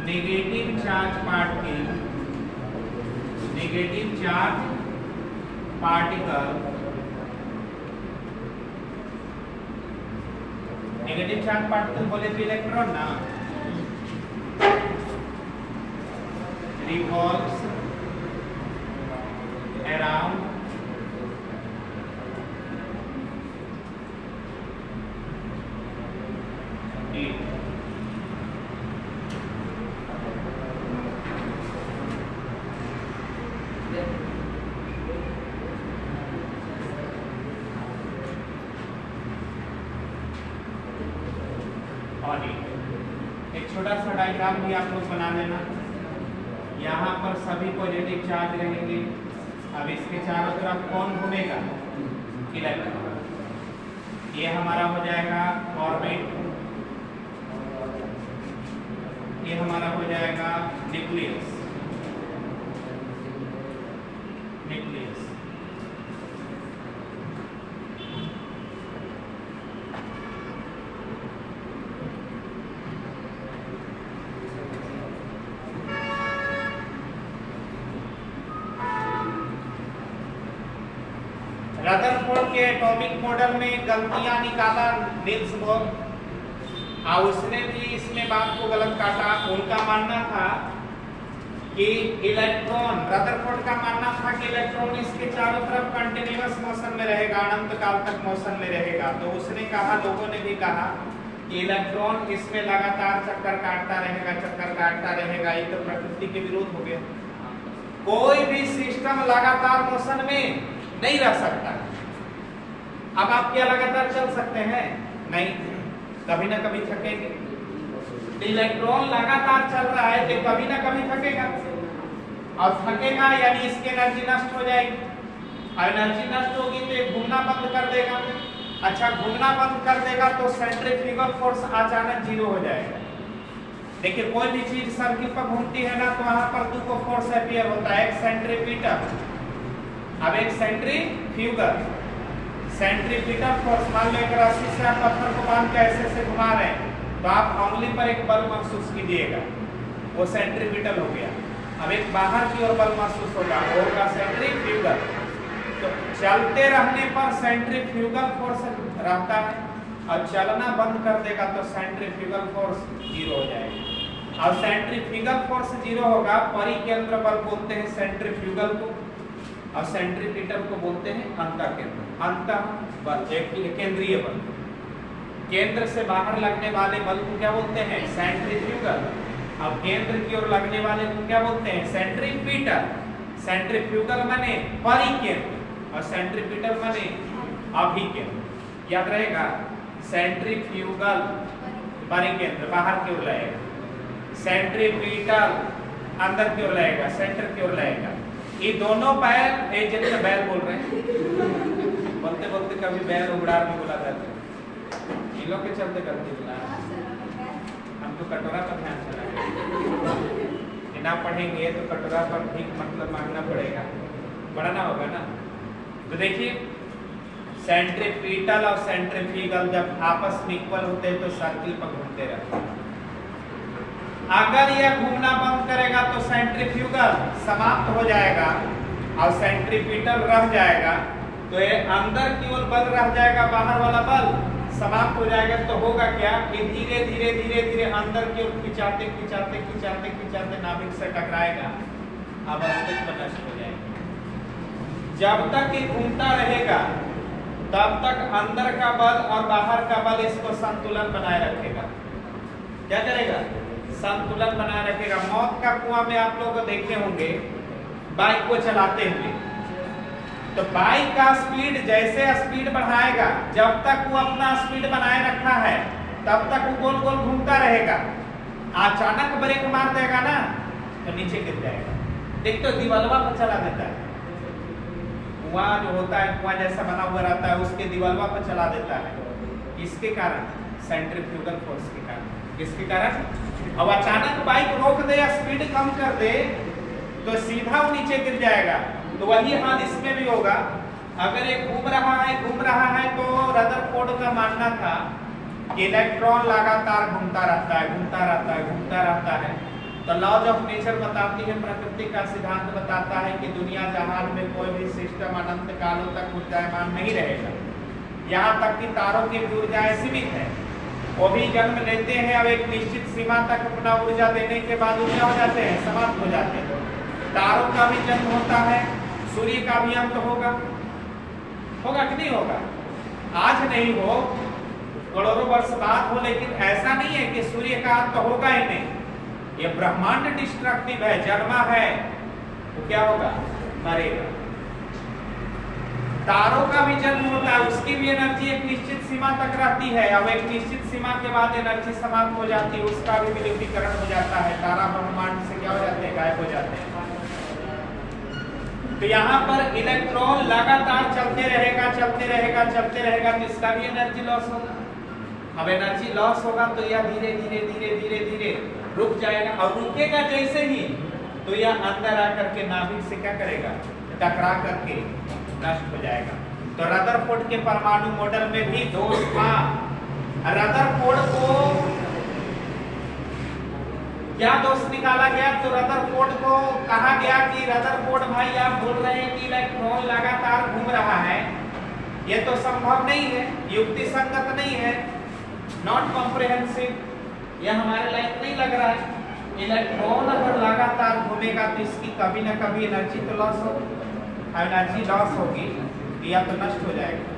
negative charge particle बोले तो इलेक्ट्रॉन ना revolves around it. एक छोटा सा डायग्राम भी आप लोग बना लेना. यहाँ पर सभी पॉजिटिव चार्ज रहेंगे. अब इसके चारों तरफ कौन घूमेगा? इलेक्ट्रॉन. ये हमारा हो जाएगा ऑर्बिट. ये हमारा हो जाएगा न्यूक्लियस. रदरफोर्ड के एटॉमिक मॉडल में गलतियां निकाला नील्स बोर, और उसने भी इसमें बात को गलत काटा. उनका मानना था कि इलेक्ट्रॉन, रदरफोर्ड का मानना था कि इलेक्ट्रॉन इसके चारों तरफ कंटिन्यूअस मोशन में रहेगा, अनंत काल तक मोशन में रहेगा. तो उसने कहा, लोगों ने भी कहा कि इलेक्ट्रॉन इसमें लगातार चक्कर काटता रहेगा. ये तो प्रकृति के विरोध हो गया. कोई भी सिस्टम लगातार मोशन में नहीं रह सकता. अब आप क्या लगातार चल सकते हैं? नहीं, कभी ना कभी थकेंगे. इलेक्ट्रॉन लगातार चल रहा है तो कभी ना कभी थकेगा, और थकेगा यानी इसकी एनर्जी नष्ट हो जाएगी. और एनर्जी नष्ट होगी तो ये घूमना बंद कर देगा. अच्छा, घूमना बंद कर देगा तो सेंट्रीफ्यूगल फोर्स अचानक जीरो हो जाएगा. देखिए, कोई भी चीज सर्किल पर घूमती है ना, तो वहां पर दो को फोर्स अपीयर होता है. एक सेंट्रीपिटल, अब एक सेंट्रीफ्यूगल. सेंट्रीपिटल फोर्स, मान लो एक रस्सी से आप पत्थर को बांध के ऐसे घुमा रहे हैं, तो आप उंगली पर एक बल महसूस कीजिएगा, वो सेंट्रीपिटल हो गया. अब एक बाहर की ओर बल महसूस होगा, वो होगा सेंट्रीफ्यूगल. तो चलते रहने पर सेंट्रीफ्यूगल फोर्स रहता है, और चलना बंद कर देगा तो सेंट्रीफ्यूगल फोर्स जीरो हो जाएगा. और सेंट्रीफ्यूगल फोर्स जीरो होगा, परिकेंद्र बल बोलते हैं सेंट्रीफ्यूगल को, और सेंट्रीपिटल को बोलते हैं अंतःकेंद्र. अंतः बल, केंद्रीय बल. केंद्र से बाहर लगने वाले बल को क्या बोलते हैं? सेंट्रीफ्यूगल. अब केंद्र की ओर लगने वाले को क्या बोलते हैं? सेंट्रीपिटल. सेंट्रीफ्यूगल माने परिकेंद्र और सेंट्रीपिटल माने अभिकेंद्र। याद रहेगा, सेंट्रीफ्यूगल परिकेंद्र बाहर की ओर रहेगा, सेंट्रीपिटल अंदर की ओर रहेगा, सेंटर की ओर रहेगा। ये दोनों बैल, एक जन में बैल बोल रहे हैं, बोलते बोलते कभी बैल उड़ार में बोला जाता है, इन लोग के चलते करते बोला। हम तो कटोरा पर ध्यान चलाएंगे, ना पढ़ेंगे तो कटोरा पर ठीक मतलब मांगना पड़ेगा, पढ़ना होगा ना। तो देखिए, सेंट्रीपिटल और सेंट्रीफ्यूगल जब आपस में इक्वल होते हैं तो सर्किल पर घूमते रहते हैं। अगर यह घूमना बंद करेगा तो सेंट्रीफ्यूगल समाप्त हो जाएगा और सेंट्रीपिटल रह जाएगा, तो ये अंदर की ओर बल रह जाएगा, बाहर वाला बल समाप्त हो जाएगा। तो होगा क्या कि धीरे धीरे धीरे धीरे अंदर की ओर खिंचाते खिंचाते खिंचाते खिंचाते नाभिक से टकराएगा, अब अस्तित्व नष्ट हो जाएगा। जब तक ये घूमता रहेगा तब तक अंदर का बल और बाहर का बल इसको संतुलन बनाए रखेगा। क्या करेगा? संतुलन बनाए रखेगा। मौत का कुआं में आप लोग देखे होंगे बाइक को चलाते हुए, तो बाइक का स्पीड जैसे स्पीड बढ़ाएगा, जब तक वो अपना स्पीड बनाए रखा है तब तक वो गोल गोल घूमता रहेगा। अचानक ब्रेक मार देगा ना तो नीचे गिर जाएगा। देख तो दीवालवा पर चला देता है, कुआं जो होता है कुआं जैसा बना हुआ रहता है, उसके दीवालवा पर चला देता है। किसके कारण? सेंट्रीफ्यूगल फोर्स के कारण। किसके कारण? अब अचानक बाइक रोक दे या स्पीड कम कर दे तो सीधा वो नीचे गिर जाएगा। तो वही हाल इसमें भी होगा। अगर ये घूम रहा है तो रदरफोर्ड का मानना था कि इलेक्ट्रॉन लगातार घूमता रहता है। तो लॉज ऑफ नेचर बताती है, प्रकृति का सिद्धांत बताता है कि दुनिया जहान में कोई भी सिस्टम अनंत कालों तक ऊर्जावान नहीं रहेगा। यहाँ तक कि तारों की भी ऊर्जाएं सीमित है, वो भी जन्म लेते हैं, अब एक निश्चित सीमा तक अपना ऊर्जा देने के बाद ऊर्जा हो जाते हैं, समाप्त हो जाते हैं। तारों का भी जन्म होता है, सूर्य का भी अंत होगा कि नहीं होगा? आज नहीं हो, करोड़ों वर्ष बाद हो, लेकिन ऐसा नहीं है कि सूर्य का अंत होगा ही नहीं। ये ब्रह्मांड डिस्ट्रक्टिव है, जन्मा है, तो क्या होगा? मरेगा। तारों का भी जन्म होता है, उसकी भी एनर्जी एक निश्चित सीमा तक रहती है, अब एक निश्चित सीमा के बाद एनर्जी समाप्त हो जाती है, उसका भी विलुप्तीकरण हो जाता है, तारा ब्रह्मांड से क्या हो जाते हैं? गायब हो जाते हैं। तो यहाँ पर इलेक्ट्रॉन लगातार चलते रहेगा तो इसका भी एनर्जी लॉस होगा। अब एनर्जी लॉस होगा तो यह धीरे धीरे रुक जाएगा, और रुकेगा जैसे ही तो यह अंदर आकर के नाभिक से क्या करेगा? टकरा करके नष्ट हो जाएगा। तो रदरफोर्ड के परमाणु मॉडल में भी दोष था। रदरफोर्ड को क्या दोष निकाला गया? तो रदरफोर्ड को कहा गया कि रदरफोर्ड भाई, आप बोल रहे हैं कि इलेक्ट्रॉन लगातार घूम रहा है, ये तो संभव नहीं है, युक्ति संगत नहीं है, नॉट कॉम्प्रिहेंसिव, यह हमारे लायक नहीं लग रहा है। इलेक्ट्रॉन अगर लगातार घूमेगा तो इसकी कभी ना कभी एनर्जी तो लॉस होगी, एनर्जी लॉस होगी या तो नष्ट हो जाएगा।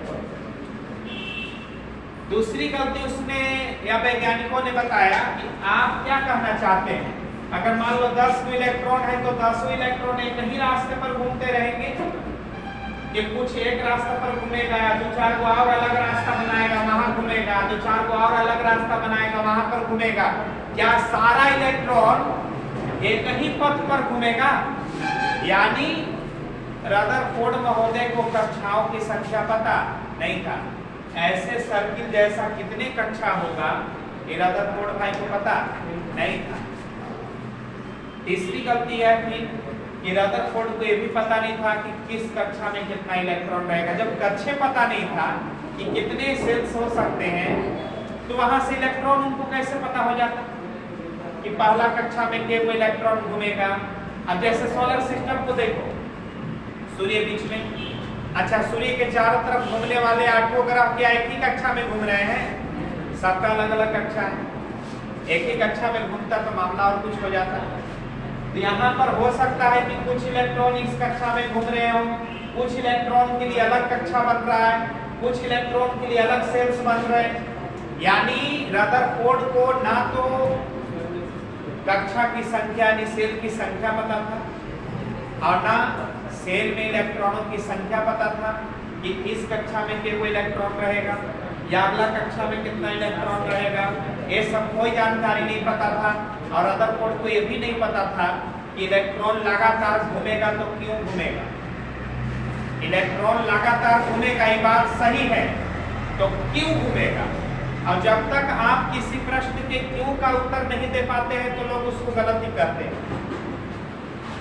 दूसरी गलती उसने या वैज्ञानिकों ने बताया कि आप क्या कहना चाहते हैं, अगर मान लो 10 इलेक्ट्रॉन है तो 10 इलेक्ट्रॉन एक ही रास्ते पर घूमते रहेंगे, कि कुछ एक रास्ते पर घूमेगा, दो चार को और अलग रास्ता बनाएगा वहां घूमेगा, दो चार को और अलग रास्ता बनाएगा वहां पर घूमेगा। क्या सारा इलेक्ट्रॉन एक ही पथ पर घूमेगा? यानी रदरफोर्ड महोदय को कक्षाओं की संख्या पता नहीं था। ऐसे सर्किल जैसा कितने कक्षा होगा ये रदरफोर्ड भाई को पता नहीं था। तीसरी गलती यह थी कि रदरफोर्ड को यह भी पता नहीं था कि किस कक्षा में कितना इलेक्ट्रॉन रहेगा। जब कक्षे पता नहीं था कि कितने सेल्स हो सकते हैं तो वहां से इलेक्ट्रॉन उनको कैसे पता हो जाता कि पहला कक्षा में केवल इलेक्ट्रॉन घूमेगा। अब जैसे सोलर सिस्टम को देखो, सूर्य बीच में, अच्छा सूर्य के चारों तरफ घूमने वाले 8 ग्रह क्या एक ही कक्षा में घूम रहे हैं? सबका अलग अलग कक्षा है, एक ही कक्षा में घूमता तो मामला और कुछ हो जाता। तो यहाँ पर हो सकता है कि कुछ इलेक्ट्रॉन इस कक्षा में घूम रहे हो, कुछ इलेक्ट्रॉन के लिए अलग कक्षा बन रहा है, कुछ इलेक्ट्रॉन के लिए अलग सेल्स बन रहे हैं। यानी रदरफोर्ड को ना तो कक्षा की संख्या यानी सेल की संख्या पता था, और ना सेल में इलेक्ट्रॉनों की संख्या पता था कि इस कक्षा में केवल इलेक्ट्रॉन रहेगा या अगला कक्षा में कितना इलेक्ट्रॉन रहेगा, ये सब कोई जानकारी नहीं पता था। और अदर पोर्ट को ये भी नहीं पता था कि इलेक्ट्रॉन लगातार घूमेगा तो क्यों घूमेगा। इलेक्ट्रॉन लगातार घूमेगा ये बात सही है, तो क्यों घूमेगा। और जब तक आप किसी प्रश्न के क्यों का उत्तर नहीं दे पाते हैं तो लोग उसको गलत ही करते हैं।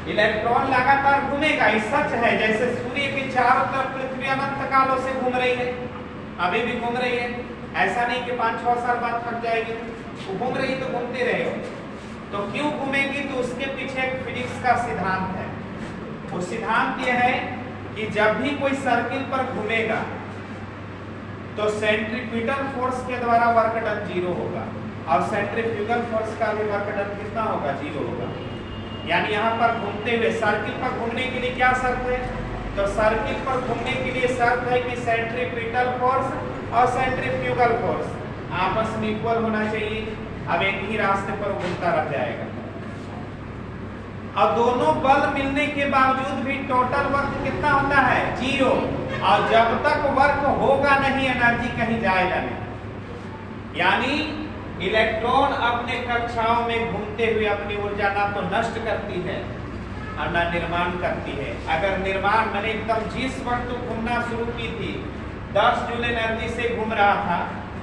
इलेक्ट्रॉन लगातार घूमेगा ये सच है, जैसे सूर्य के चारों तरफ पृथ्वी अनंत कालों से घूम रही है, अभी भी घूम रही है। ऐसा नहीं कि 5-6 साल बाद थक जाएगी, वो घूम रही तो घूमते रहेगा। तो क्यों घूमेगी, तो उसके पीछे एक फिजिक्स का सिद्धांत है। वो सिद्धांत ये है कि जब भी कोई सर्किल पर घूमेगा तो सेंट्रीपिटल फोर्स के द्वारा वर्क डन 0 होगा और सेंट्रीफ्यूगल फोर्स का भी वर्क डन कितना होगा, 0 होगा। यानी यहाँ पर घूमते हुए सर्किल पर घूमने के लिए क्या शर्त है, तो सर्किल पर घूमने के लिए शर्त है कि सेंट्रीपिटल फोर्स और सेंट्रीफ्यूगल फोर्स आपस में इक्वल होना चाहिए। अब एक ही रास्ते पर घूमता रह जाएगा। अब दोनों बल मिलने के बावजूद भी टोटल वर्क कितना होता है, 0। और जब तक वर्क होगा नहीं एनर्जी कहीं जाएगा नहीं। यानी इलेक्ट्रॉन अपने कक्षाओं में घूमते हुए अपनी ऊर्जा ना तो नष्ट करती है और ना निर्माण करती है। अगर निर्माण मैंने एकदम जिस वक्त घूमना शुरू की थी 10 जूल एनर्जी से घूम रहा था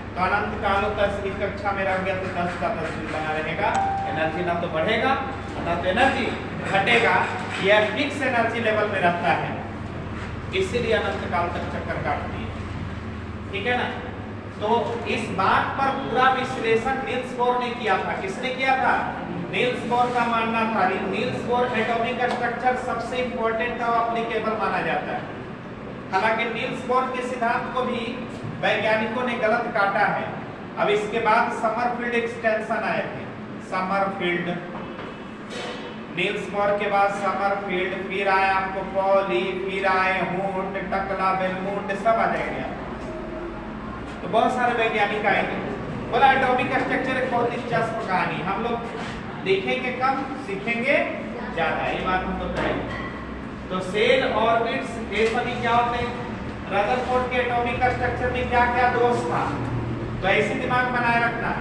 तो अनंत कालों तक इस कक्षा में रह गया तो 10 का 10 जूल बना रहेगा। एनर्जी ना तो बढ़ेगा ना तो एनर्जी घटेगा, यह फिक्स एनर्जी लेवल में रहता है, इसीलिए अनंत काल तक चक्कर काटती है। ठीक है ना। तो इस बात पर पूरा विश्लेषण नील्स बोर ने किया था। किसने किया था, नील्स बोर का मानना था। नील्स बोर एटॉमिक स्ट्रक्चर सबसे इंपॉर्टेंट और एप्लीकेबल माना जाता है। हालांकि नील्स बोर के सिद्धांत को भी वैज्ञानिकों ने गलत काटा है। अब इसके बाद समरफील्ड एक्सटेंशन आए थे, समरफील्ड, नील्स बोर के बाद समरफील्ड, फिर आया आपको पॉली, फिर आए हुंड, टकला, बेलमुंड, सब आ जाएंगे। तो बहुत सारे वैज्ञानिक आएंगे। बोला एटॉमिक स्ट्रक्चर एक बहुत दिलचस्प कहानी, हम लोग देखेंगे कम सीखेंगे ज्यादा, ये बात हम लोग करेंगे। तो सेल ऑर्बिट्स ये सभी क्या होते हैं, रदरफोर्ड के एटॉमिक स्ट्रक्चर में क्या क्या दोष था, तो ऐसे दिमाग बनाए रखना।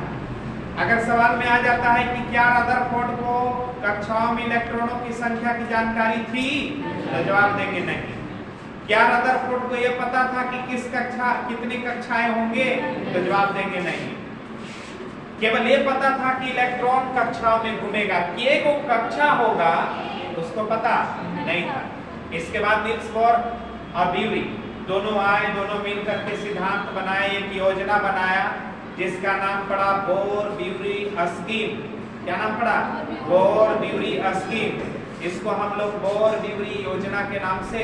अगर सवाल में आ जाता है कि क्या रदरफोर्ड को कक्षाओं में इलेक्ट्रॉनों की संख्या की जानकारी थी, तो जवाब देंगे नहीं। क्या रदरफोर्ड को यह पता था कि किस कक्षा कितनी कक्षाएं होंगे, तो जवाब देंगे नहीं। केवल ये पता था कि इलेक्ट्रॉन कक्षाओं में घूमेगा, कि वो कक्षा होगा उसको पता नहीं था। इसके बाद नील्स बोर और ब्यूरी दोनों आए, दोनों मिलकर के सिद्धांत बनाए, एक योजना बनाया जिसका नाम पड़ा बोर ब्यूरी स्कीम। क्या नाम पड़ा, बोर ब्यूरी स्कीम। इसको हम लोग बोर ब्यूरी योजना के नाम से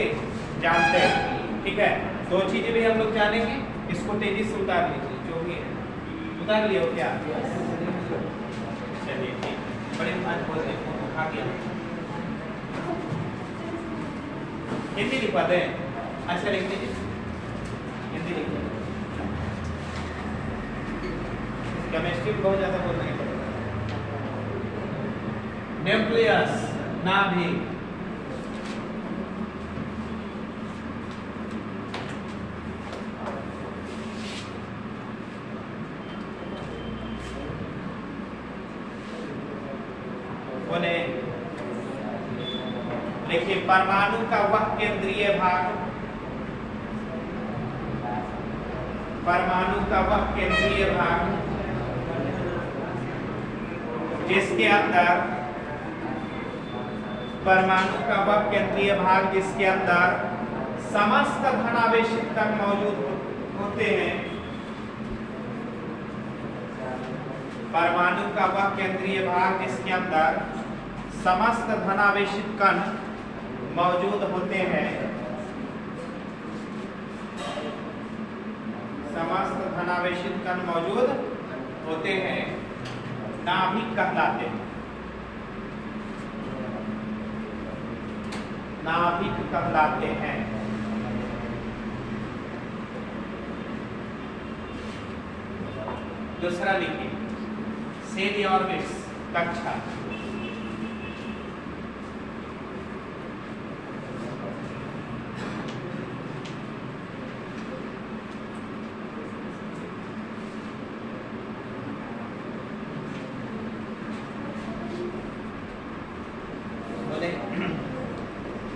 जानते हैं। ठीक है, दो चीजें भी हम लोग जानेंगे, इसको तेजी से उतार लीजिए, जो भी है उतार लियो क्या, चलिए ठीक, बड़े उठा गया हिंदी लिखवा दें। अच्छा लिख दीजिए, हिंदी लिख दीजिए। केमिस्ट्री बहुत ज्यादा बोलना नहीं पड़ेगा। न्यूक्लियस, नाभिक, बोले देखिए परमाणु का वह केंद्रीय भाग, परमाणु का वह केंद्रीय भाग जिसके अंदर, परमाणु का वह केंद्रीय भाग जिसके अंदर समस्त धनावेशित कण मौजूद होते हैं। परमाणु का वह केंद्रीय भाग जिसके अंदर समस्त धनावेशित कण मौजूद होते हैं, समस्त धनावेशित कण मौजूद होते हैं, नाभिक कहलाते हैं, नाभिक कहलाते हैं। दूसरा लिखिए, सेल ऑर्बिट्स कक्षा,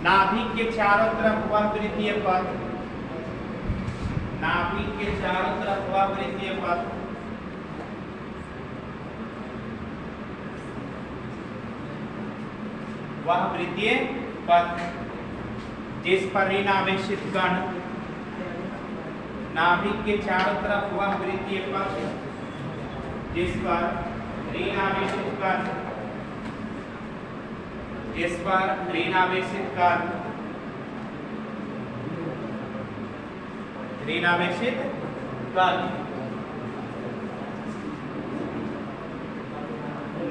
नाभिक के चारों तरफ वह वृत्तीय पथ, नाभिक के चारों तरफ वह वृत्तीय पथ, वह वृत्तीय पथ जिस पर ऋण आवेशित कण, नाभिक के चारों तरफ वह वृत्तीय पथ जिस पर ऋण आवेशित कण, जिस पर ऋण आवेशित कण, ऋण आवेशित कण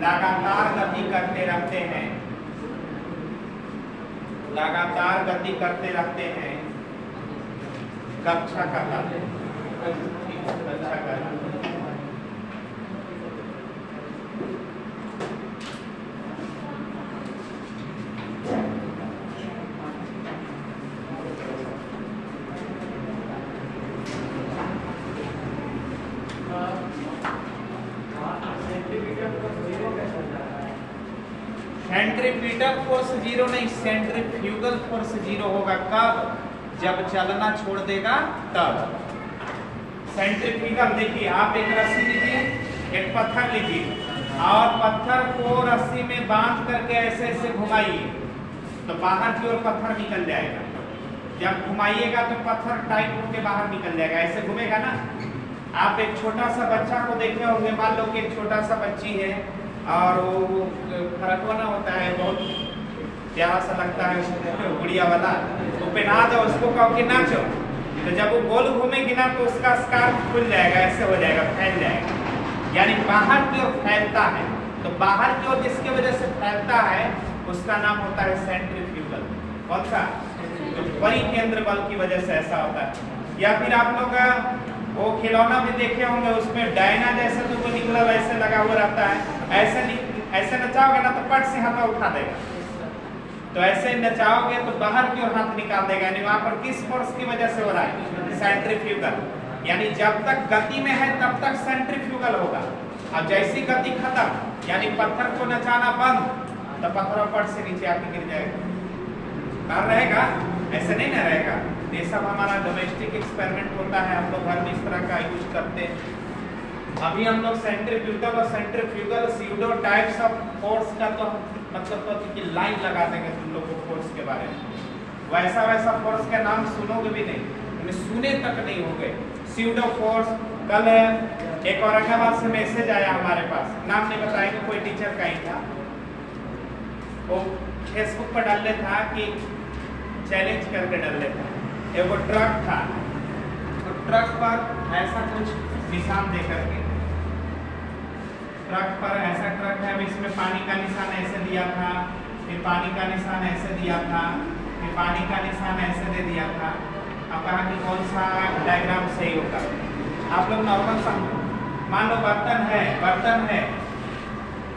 लगातार गति करते रहते हैं, लगातार गति करते रहते हैं, कक्षा का कक्षा का सेंट्रीपिटल फोर्स जीरो नहीं, सेंट्रीफ्यूगल फोर्स जीरो होगा। कब? जब चलना छोड़ देगा तब। सेंट्रीफ्यूगल देखिए, आप एक रस्सी लीजिए, एक पत्थर लीजिए और पत्थर को रस्सी में बांध करके ऐसे ऐसे घुमाइए तो बाहर की ओर पत्थर निकल जाएगा। जब घुमाइएगा तो पत्थर टाइट होकर बाहर निकल जाएगा, ऐसे घूमेगा ना। आप एक छोटा सा बच्चा को देखे होंगे, मान लो कि एक छोटा सा बच्ची है और वो फरकवाना होता है, बहुत प्यारा सा लगता है गुड़िया वाला, तो पहना दो उसको, कहो कि नाचो, तो जब वो गोल घूमेगी ना तो उसका स्कार्फ खुल जाएगा, ऐसे हो जाएगा, फैल जाएगा, यानी बाहर की ओर फैलता है। तो बाहर की ओर जिसकी वजह से फैलता है उसका नाम होता है सेंट्रीफ्यूगल। कौन सा? तो परिकेंद्र बल की वजह से ऐसा होता है। या फिर आप लोग वो खिलौना भी देखे होंगे, उसमें डायना जैसे तो वो निकला वैसे लगा हुआ रहता है, ऐसे नचाओगे ना तो पट से हाथ उठा देगा, तो ऐसे नचाओगे तो बाहर की ओर हाथ निकाल देगा, यानी वहां पर किस फोर्स की वजह से हो रहा है? सेंट्रीफ्यूगल। यानी जब तक गति में है तब तक सेंट्रीफ्यूगल होगा, अब जैसी गति खत्म यानी पत्थर को नचाना बंद तो पत्थर पट से नीचे आके गिर जाएगा। रहेगा ऐसे नहीं ना रहेगा। ये सब हमारा डोमेस्टिक एक्सपेरिमेंट होता है, हम लोग घर में इस तरह का यूज करते हैं। अभी हम लोग सेंट्रीफ्यूगल और centrifugal pseudo types of force का तो मतलब कि लाइन लगा देंगे तुम लोग को फोर्स के बारे में। वैसा वैसा फोर्स का नाम सुनोगे भी नहीं, सुने तक नहीं होंगे। स्यूडो फोर्स, कल एक औरंगाबाद से मैसेज आया हमारे पास, नाम नहीं बताएंगे, कोई टीचर का ही था, वो फेसबुक पर डाल था कि चैलेंज करके डाल था। एक वो ट्रक था, तो ट्रक पर ऐसा कुछ निशान दे करके, ट्रक पर ऐसा ट्रक है, अब इसमें पानी का निशान ऐसे दिया था, फिर पानी का निशान ऐसे दिया था, फिर पानी का निशान ऐसे दे दिया था। अब कहा कि कौन सा डायग्राम सही होगा। आप लोग नॉर्मल समझो, मान लो बर्तन है,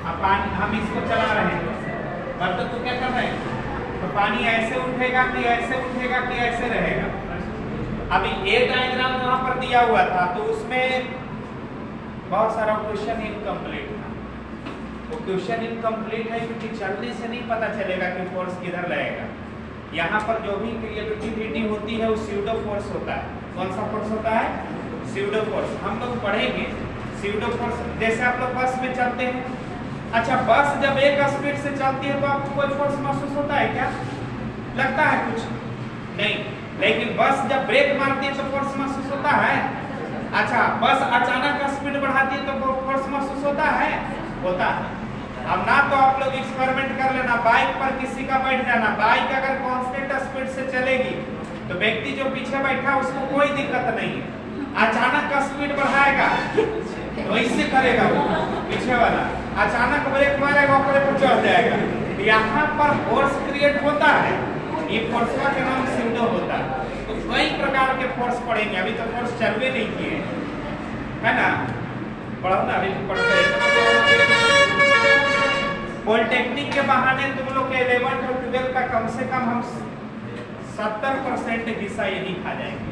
अब पानी हम इसको चला रहे हैं, बर्तन तो क्या कर रहे हैं, तो पानी ऐसे उठेगा कि ऐसे उठेगा कि ऐसे रहेगा। अभी ये डायग्राम वहां पर दिया हुआ था तो उसमें बहुत सारा क्वेश्चन इनकम्प्लीट था। वो क्वेश्चन इनकम्प्लीट है क्योंकि चलने से नहीं पता चलेगा कि फोर्स किधर लगेगा। यहाँ पर जो भी क्रिएटिविटी होती है वो स्यूडो फोर्स होता है। कौन सा फोर्स होता है? Pseudo force. हम लोग पढ़ेंगे स्यूडो फोर्स। जैसे आप लोग बस में चलते हैं, अच्छा बस जब एक स्पीड से चलती है तो आपको कोई फोर्स महसूस होता है क्या? लगता है कुछ नहीं, लेकिन बस जब ब्रेक मारती है तो फोर्स महसूस होता है। अच्छा बस अचानक स्पीड बढ़ाती है तो फोर्स महसूस होता है? होता है। अब ना तो आप लोग एक्सपेरिमेंट कर लेना, बाइक पर किसी का बैठ जाना, बाइक अगर कांस्टेंट स्पीड से चलेगी तो व्यक्ति जो पीछे बैठा उसको कोई दिक्कत नहीं है। अचानक स्पीड बढ़ाएगा तो इससे करेगा वो पीछे वाला, अचानक ब्रेक मारेगा ऊपर पर चढ़ जाएगा। यहाँ पर फोर्स क्रिएट होता है, ये फोर्स का नाम स्यूडो होता है। तो कई प्रकार के फोर्स पढ़ेंगे, अभी तो फोर्स चलवे नहीं किए है ना, पढ़ो ना, अभी पढ़ते हैं। पॉलिटेक्निक के बहाने तुम लोग के 11th और 12th का कम से कम हम 70% हिस्सा यही खा जाएंगे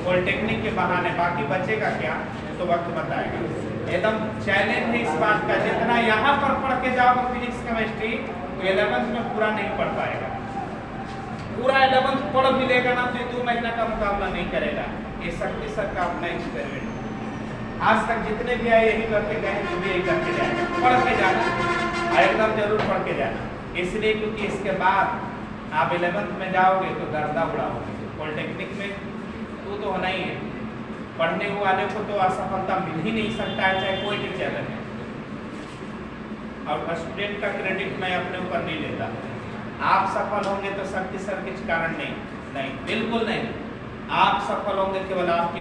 पॉलिटेक्निक के बहाने, बाकी बचेगा क्या तो वक्त बताएगा। एकदम चैलेंज है इस बात का, जितना यहाँ पर पढ़ के जाओगे फिजिक्स केमिस्ट्री तो 11th में पूरा नहीं पढ़ पाएगा। पूरा 11th पढ़ भी लेगा ना तो 2 महीना का मुकाबला नहीं करेगा। ये शक्ति सर का अपना एक्सपेरिमेंट, आज तक जितने भी आए यही करके गए, तो भी यही करके जाए, पढ़ के जाना, एकदम जरूर पढ़ के जाना। इसलिए क्योंकि इसके बाद आप 11th में जाओगे तो गर्दा उड़ाओगे। पॉलिटेक्निक में तो होना ही है, पढ़ने वाले को तो असफलता मिल ही नहीं सकता है, चाहे कोई टीचर रहे। और स्टूडेंट का क्रेडिट मैं अपने ऊपर नहीं लेता। आप सफल होंगे तो शक्ति सर किस कारण नहीं, बिल्कुल नहीं। आप सफल होंगे केवल आपकी